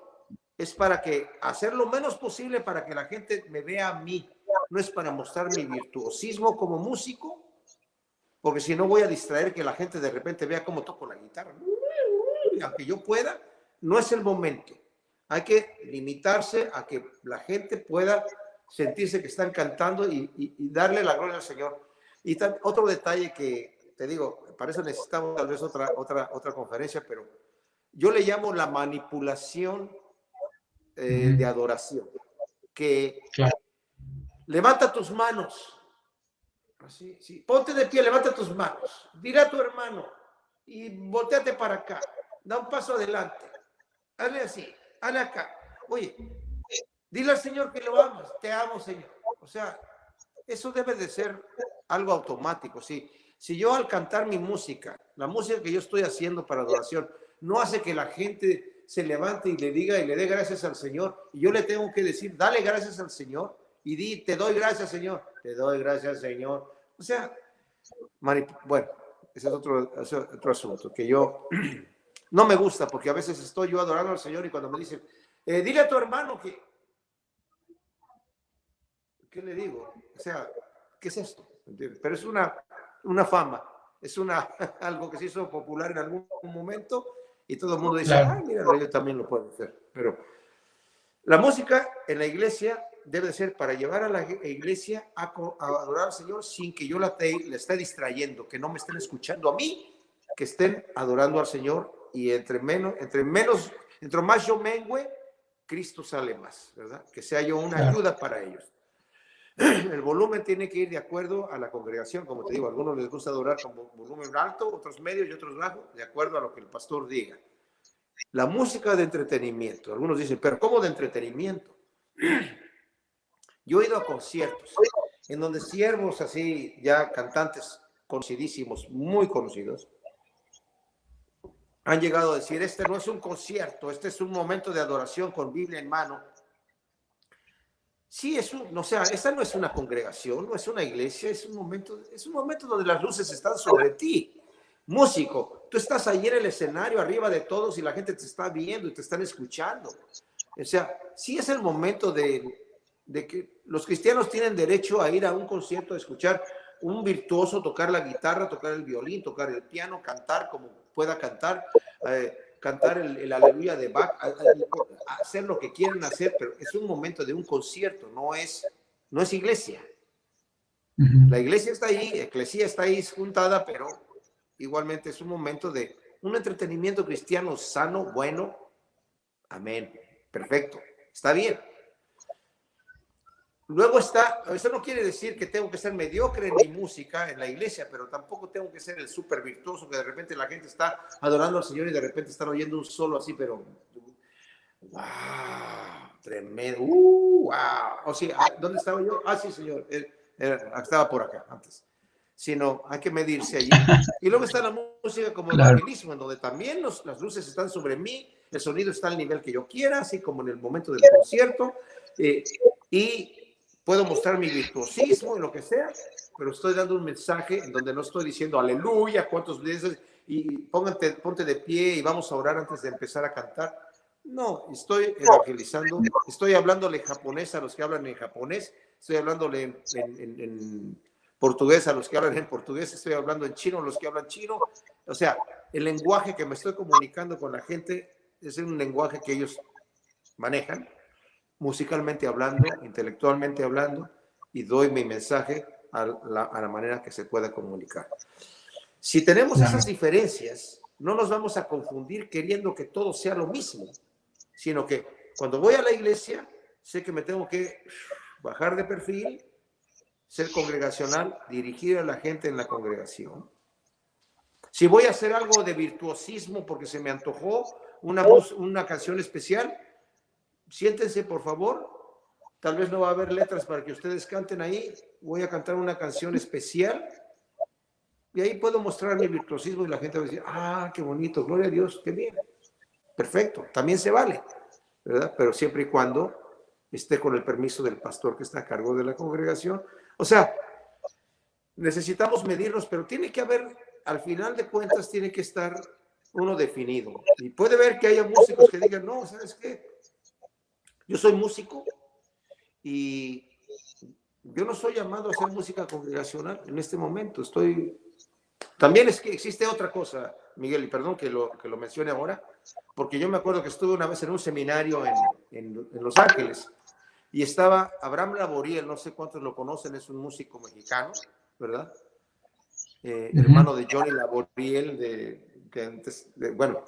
es para que hacer lo menos posible para que la gente me vea a mí. No es para mostrar mi virtuosismo como músico, porque si no voy a distraer que la gente de repente vea cómo toco la guitarra. Y aunque yo pueda, no es el momento. Hay que limitarse a que la gente pueda sentirse que están cantando y darle la gloria al Señor. Y otro detalle que te digo, para eso necesitamos tal vez otra conferencia, pero yo le llamo la manipulación de adoración. Que levanta tus manos. Así, sí. Ponte de pie, levanta tus manos. Dile a tu hermano y volteate para acá. Da un paso adelante. Hazle así, hazle acá. Oye, dile al Señor que lo amas. Te amo, Señor. O sea, eso debe de ser algo automático. ¿Sí? Si yo al cantar mi música, la música que yo estoy haciendo para adoración, no hace que la gente se levante y le diga y le dé gracias al Señor, y yo le tengo que decir, dale gracias al Señor, y di, te doy gracias, Señor, te doy gracias, Señor. O sea, bueno, ese es otro asunto que yo no me gusta, porque a veces estoy yo adorando al Señor y cuando me dicen, dile a tu hermano que, ¿qué le digo? O sea, ¿qué es esto? ¿Entiendes? Pero es una fama, es algo que se hizo popular en algún momento y todo el mundo dice, ay, mira, yo también lo puedo hacer. Pero la música en la iglesia debe ser para llevar a la iglesia a adorar al Señor sin que yo le esté distrayendo, que no me estén escuchando a mí, que estén adorando al Señor y entre más yo mengüe, Cristo sale más, ¿verdad? Que sea yo una ayuda para ellos. El volumen tiene que ir de acuerdo a la congregación, como te digo, a algunos les gusta adorar con volumen alto, otros medios y otros bajos, de acuerdo a lo que el pastor diga. La música de entretenimiento, algunos dicen, pero ¿cómo de entretenimiento? Yo he ido a conciertos en donde siervos así, ya cantantes conocidísimos, muy conocidos, han llegado a decir, este no es un concierto, este es un momento de adoración con Biblia en mano. Sí, o sea, esta no es una congregación, no es una iglesia, es un momento donde las luces están sobre ti. Músico, tú estás ahí en el escenario arriba de todos y la gente te está viendo y te están escuchando. O sea, sí es el momento de que los cristianos tienen derecho a ir a un concierto, a escuchar un virtuoso tocar la guitarra, tocar el violín, tocar el piano, cantar como pueda cantar, cantar el aleluya de Bach, hacer lo que quieran hacer, pero es un momento de un concierto, no es iglesia. La iglesia está ahí, eclesía está ahí juntada, pero igualmente es un momento de un entretenimiento cristiano sano, bueno. Amén. Perfecto. Está bien. Luego está, eso no quiere decir que tengo que ser mediocre en mi música en la iglesia, pero tampoco tengo que ser el súper virtuoso que de repente la gente está adorando al Señor y de repente están oyendo un solo así, pero wow, tremendo, wow. O sea, ¿dónde estaba yo? Ah, sí, Señor, estaba por acá antes. Sino hay que medirse allí. Y luego está la música como evangelismo, en donde también las luces están sobre mí, el sonido está al nivel que yo quiera, así como en el momento del concierto, y puedo mostrar mi virtuosismo y lo que sea, pero estoy dando un mensaje en donde no estoy diciendo aleluya, cuántos veces, y ponte de pie y vamos a orar antes de empezar a cantar. No, estoy evangelizando, estoy hablándole japonés a los que hablan en japonés, estoy hablándole en portugués a los que hablan en portugués, estoy hablando en chino a los que hablan chino. O sea, el lenguaje que me estoy comunicando con la gente es un lenguaje que ellos manejan, musicalmente hablando, intelectualmente hablando, y doy mi mensaje a la manera que se pueda comunicar. Si tenemos esas diferencias, no nos vamos a confundir queriendo que todo sea lo mismo, sino que cuando voy a la iglesia, sé que me tengo que bajar de perfil, ser congregacional, dirigir a la gente en la congregación. Si voy a hacer algo de virtuosismo porque se me antojó una canción especial, siéntense, por favor. Tal vez no va a haber letras para que ustedes canten ahí. Voy a cantar una canción especial y ahí puedo mostrar mi virtuosismo y la gente va a decir, ah, qué bonito, gloria a Dios, qué bien. Perfecto, también se vale, ¿verdad? Pero siempre y cuando esté con el permiso del pastor que está a cargo de la congregación. O sea, necesitamos medirnos, pero tiene que haber, al final de cuentas, tiene que estar uno definido. Y puede ver que haya músicos que digan, no, ¿sabes qué? Yo soy músico y yo no soy llamado a hacer música congregacional en este momento. También es que existe otra cosa, Miguel, y perdón que lo mencione ahora, porque yo me acuerdo que estuve una vez en un seminario en Los Ángeles y estaba Abraham Laboriel, no sé cuántos lo conocen, es un músico mexicano, ¿verdad? Hermano de Johnny Laboriel, bueno,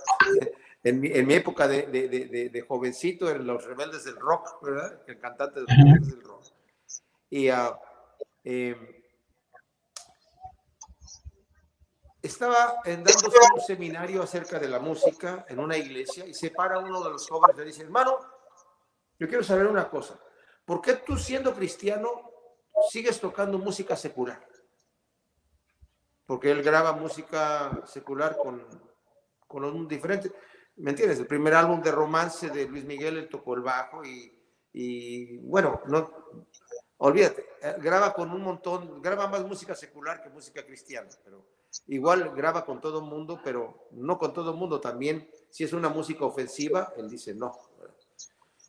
en mi época de jovencito eran los Rebeldes del Rock, ¿verdad? El cantante de los Rebeldes del Rock. Y estaba dándose un seminario acerca de la música en una iglesia y se para uno de los jóvenes y le dice, hermano, yo quiero saber una cosa, ¿por qué tú siendo cristiano sigues tocando música secular? Porque él graba música secular con un diferente, ¿me entiendes? El primer álbum de romance de Luis Miguel, él tocó el bajo y bueno, no, olvídate, graba con un montón, graba más música secular que música cristiana, pero igual graba con todo el mundo, pero no con todo el mundo, también si es una música ofensiva, él dice no.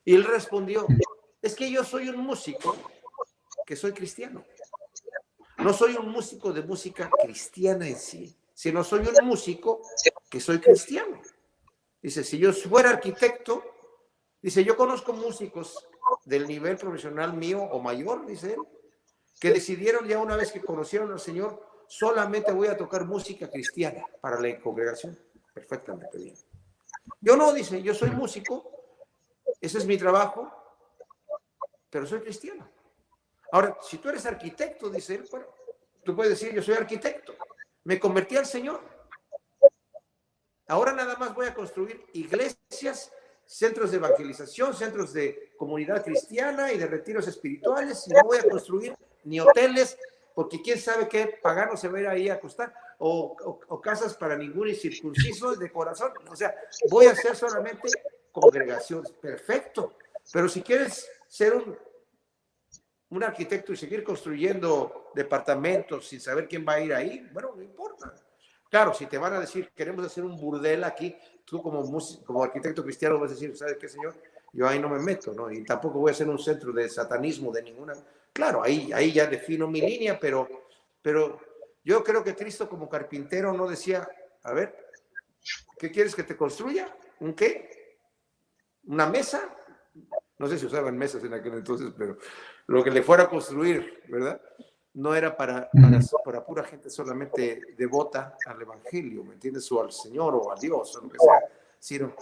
Y él respondió, es que yo soy un músico que soy cristiano. No soy un músico de música cristiana en sí, sino soy un músico que soy cristiano. Dice, si yo fuera arquitecto, dice, yo conozco músicos del nivel profesional mío o mayor, dice él, que decidieron ya una vez que conocieron al Señor, solamente voy a tocar música cristiana para la congregación. Perfectamente bien. Yo no, dice, yo soy músico, ese es mi trabajo, pero soy cristiano. Ahora, si tú eres arquitecto, dice él, bueno, tú puedes decir, yo soy arquitecto, me convertí al Señor. Ahora nada más voy a construir iglesias, centros de evangelización, centros de comunidad cristiana y de retiros espirituales, y no voy a construir ni hoteles, porque quién sabe qué pagano se va a ir ahí a acostar, o casas para ningún incircunciso de corazón. O sea, voy a hacer solamente congregaciones. Perfecto. Pero si quieres ser un arquitecto y seguir construyendo departamentos sin saber quién va a ir ahí, bueno, no importa. Claro, si te van a decir, queremos hacer un burdel aquí, tú como arquitecto cristiano vas a decir, ¿sabes qué, señor? Yo ahí no me meto, ¿no? Y tampoco voy a hacer un centro de satanismo de ninguna... Claro, ahí ya defino mi línea, pero yo creo que Cristo como carpintero no decía, a ver, ¿qué quieres que te construya? ¿Un qué? ¿Una mesa? No sé si usaban mesas en aquel entonces, pero lo que le fuera a construir, ¿verdad? no era para pura gente solamente devota al Evangelio, ¿me entiendes? O al Señor o a Dios, o lo que sea. Sino,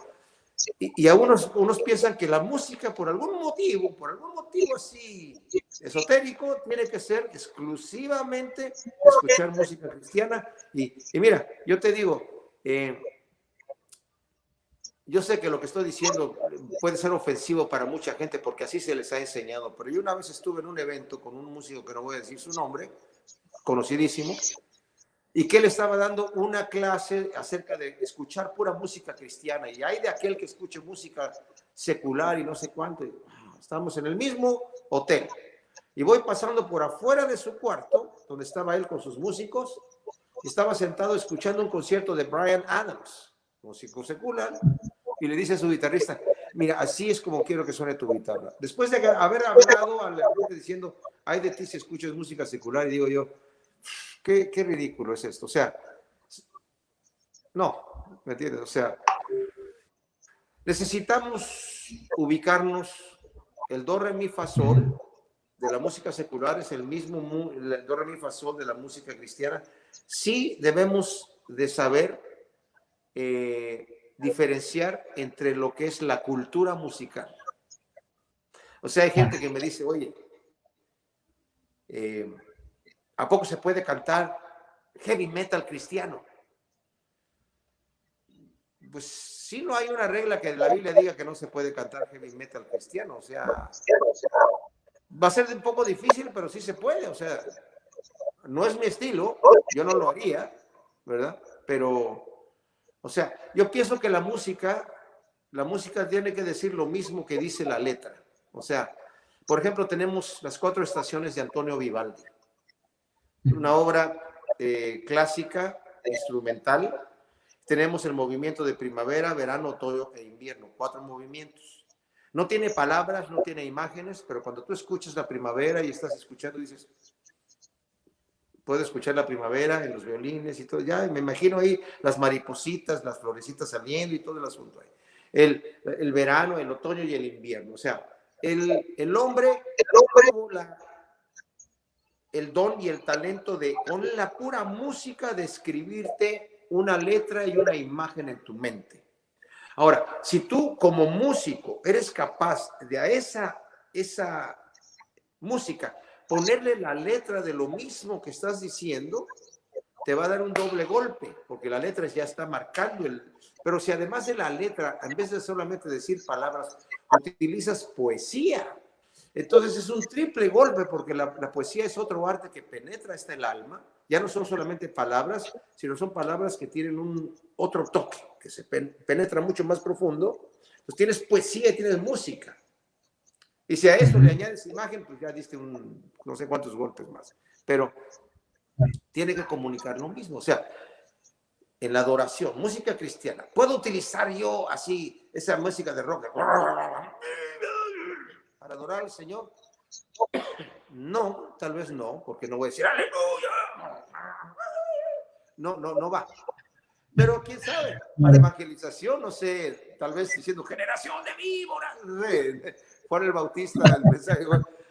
y a unos piensan que la música, por algún motivo así esotérico, tiene que ser exclusivamente escuchar música cristiana. Y mira, yo te digo, yo sé que lo que estoy diciendo puede ser ofensivo para mucha gente porque así se les ha enseñado, pero yo una vez estuve en un evento con un músico que no voy a decir su nombre, conocidísimo, y que él estaba dando una clase acerca de escuchar pura música cristiana, y hay de aquel que escuche música secular y no sé cuánto. Estamos en el mismo hotel y voy pasando por afuera de su cuarto, donde estaba él con sus músicos, y estaba sentado escuchando un concierto de Bryan Adams, músico secular, y le dice a su guitarrista, mira, así es como quiero que suene tu guitarra. Después de haber hablado a la gente diciendo, ay de ti si escuchas música secular, y digo yo, qué ridículo es esto. O sea, no, ¿me entiendes? O sea, necesitamos ubicarnos. El do, re, mi, fa, sol de la música secular es el mismo el do, re, mi, fa, sol de la música cristiana. Sí debemos de saber diferenciar entre lo que es la cultura musical. O sea, hay gente que me dice, oye, ¿a poco se puede cantar heavy metal cristiano? Pues sí, no hay una regla que la Biblia diga que no se puede cantar heavy metal cristiano. O sea, va a ser un poco difícil, pero sí se puede. O sea, no es mi estilo, yo no lo haría, ¿verdad? Pero, o sea, yo pienso que la música tiene que decir lo mismo que dice la letra. O sea, por ejemplo, tenemos las 4 estaciones de Antonio Vivaldi, una obra clásica, instrumental. Tenemos el movimiento de primavera, verano, otoño e invierno, 4 movimientos. No tiene palabras, no tiene imágenes, pero cuando tú escuchas la primavera y estás escuchando, dices, puedo escuchar la primavera en los violines y todo, ya me imagino ahí las maripositas, las florecitas saliendo y todo el asunto ahí. El verano, el otoño y el invierno. O sea, el hombre tuvo el don y el talento de, con la pura música, de escribirte una letra y una imagen en tu mente. Ahora, si tú como músico eres capaz de a esa música ponerle la letra de lo mismo que estás diciendo, te va a dar un doble golpe, porque la letra ya está marcando Pero si además de la letra, en vez de solamente decir palabras, utilizas poesía, entonces es un triple golpe, porque la poesía es otro arte que penetra hasta el alma. Ya no son solamente palabras, sino son palabras que tienen otro toque, que se penetra mucho más profundo. Entonces tienes poesía y tienes música. Y si a eso le añades imagen, pues ya diste no sé cuántos golpes más. Pero tiene que comunicar lo mismo. O sea, en la adoración, música cristiana, ¿puedo utilizar yo así esa música de rock para adorar al Señor? No, tal vez no, porque no voy a decir aleluya. No va. Pero quién sabe, para evangelización, no sé, tal vez diciendo generación de víboras, no sé, Juan el Bautista, el mensaje,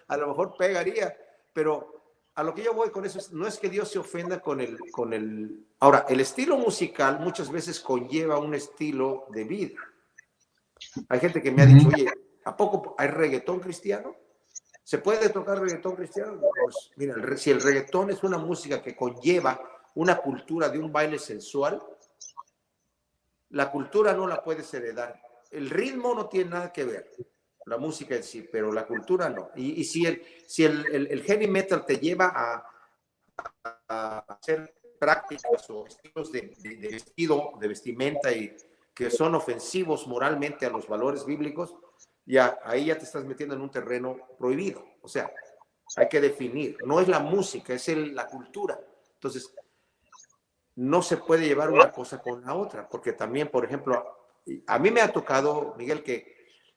a lo mejor pegaría, pero a lo que yo voy con eso no es que Dios se ofenda con el... Ahora, el estilo musical muchas veces conlleva un estilo de vida. Hay gente que me ha dicho, oye, ¿a poco hay reggaetón cristiano? ¿Se puede tocar reggaetón cristiano? Pues mira, si el reggaetón es una música que conlleva una cultura de un baile sensual, la cultura no la puedes heredar. El ritmo no tiene nada que ver, la música en sí, pero la cultura no. Y si el heavy metal te lleva a hacer prácticas o estilos de vestido, de vestimenta y que son ofensivos moralmente a los valores bíblicos, ya ahí ya te estás metiendo en un terreno prohibido. O sea, hay que definir. No es la música, es la cultura. Entonces, no se puede llevar una cosa con la otra, porque también, por ejemplo, a mí me ha tocado, Miguel, que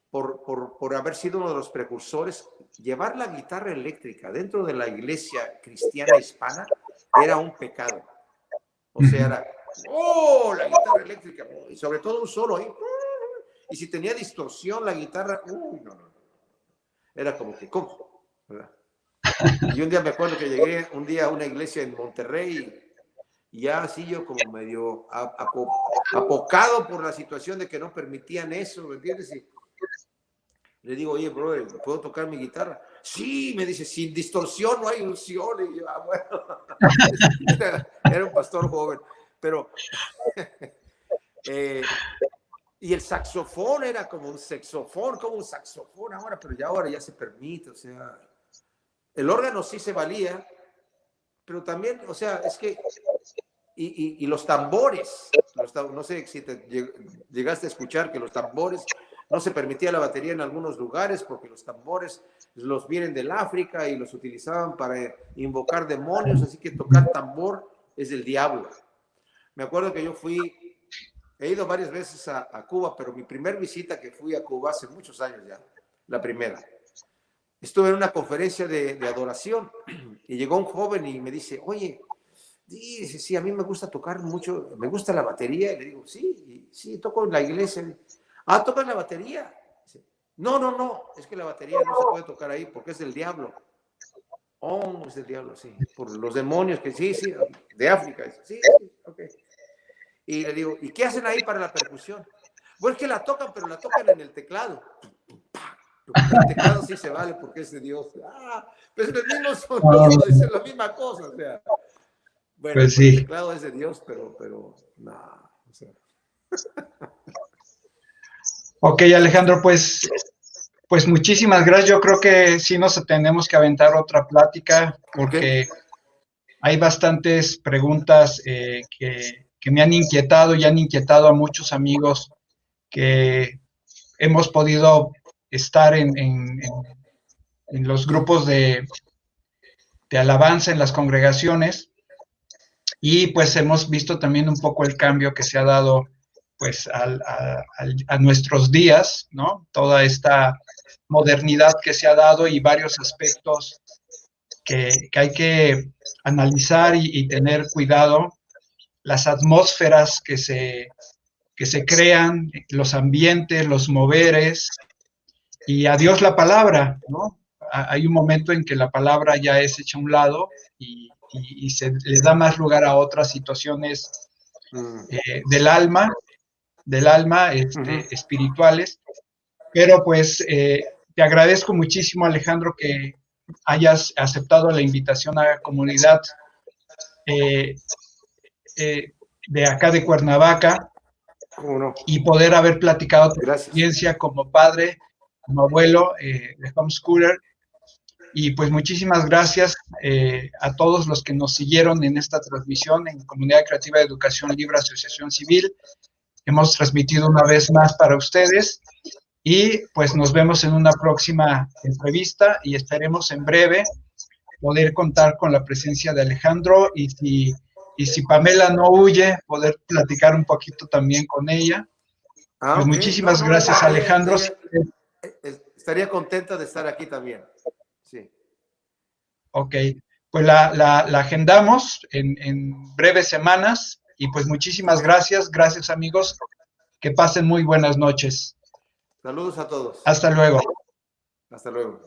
por haber sido uno de los precursores, llevar la guitarra eléctrica dentro de la iglesia cristiana hispana era un pecado. O sea, era, la guitarra eléctrica, y sobre todo un solo ahí, y si tenía distorsión la guitarra, no. Era como que, ¿cómo? ¿Verdad? Y un día me acuerdo que llegué un día a una iglesia en Monterrey y ya así yo como medio apocado por la situación de que no permitían eso, ¿me entiendes? Y le digo, oye, bro, ¿puedo tocar mi guitarra? Sí, me dice, sin distorsión no hay unción. Y yo, bueno, era un pastor joven, pero... y el saxofón era como un saxofón ahora, pero ya ahora ya se permite, o sea, el órgano sí se valía, pero también, o sea, es que, y los tambores, no sé si te llegaste a escuchar que los tambores, no se permitía la batería en algunos lugares porque los tambores los vienen del África y los utilizaban para invocar demonios, así que tocar tambor es del diablo. Me acuerdo que yo he ido varias veces a Cuba, pero mi primer visita que fui a Cuba hace muchos años ya, la primera, estuve en una conferencia de adoración y llegó un joven y me dice, oye, dice, sí, a mí me gusta tocar mucho, me gusta la batería. Y le digo, sí, sí, toco en la iglesia. Ah, ¿tocas la batería? Dice, no, es que la batería no se puede tocar ahí porque es del diablo. Oh, es del diablo, sí, por los demonios que sí, de África. Dice, sí, ok. Y le digo, ¿y qué hacen ahí para la percusión? Bueno, es que la tocan, pero la tocan en el teclado. El teclado sí se vale porque es de Dios. Ah, pues es el mismo sonido, es la misma cosa, o sea. Bueno, Pues pero el sí. teclado es de Dios, pero no, o sea. Ok, Alejandro, pues muchísimas gracias. Yo creo que sí nos tenemos que aventar otra plática Ok. porque hay bastantes preguntas que me han inquietado y han inquietado a muchos amigos que hemos podido estar en los grupos de alabanza, en las congregaciones, y pues hemos visto también un poco el cambio que se ha dado pues a nuestros días, ¿no? Toda esta modernidad que se ha dado y varios aspectos que hay que analizar y tener cuidado, las atmósferas que se crean, los ambientes, los moveres, y a Dios la palabra, ¿no? Hay un momento en que la palabra ya es hecha a un lado y se le da más lugar a otras situaciones del alma, espirituales, pero pues te agradezco muchísimo, Alejandro, que hayas aceptado la invitación a la comunidad eh, de acá de Cuernavaca ¿Cómo no? y poder haber platicado tu Gracias. experiencia como padre, como abuelo de homeschooler. Y pues muchísimas gracias a todos los que nos siguieron en esta transmisión en Comunidad Creativa de Educación Libre Asociación Civil. Hemos transmitido una vez más para ustedes y pues nos vemos en una próxima entrevista y esperemos en breve poder contar con la presencia de Alejandro y si Pamela no huye, poder platicar un poquito también con ella. Ah, Pues ok. No, muchísimas no, gracias, Alejandro. estaría contenta de estar aquí también. Sí. Ok, pues la agendamos en breves semanas y pues muchísimas gracias amigos, que pasen muy buenas noches. Saludos a todos. Hasta luego. Hasta luego.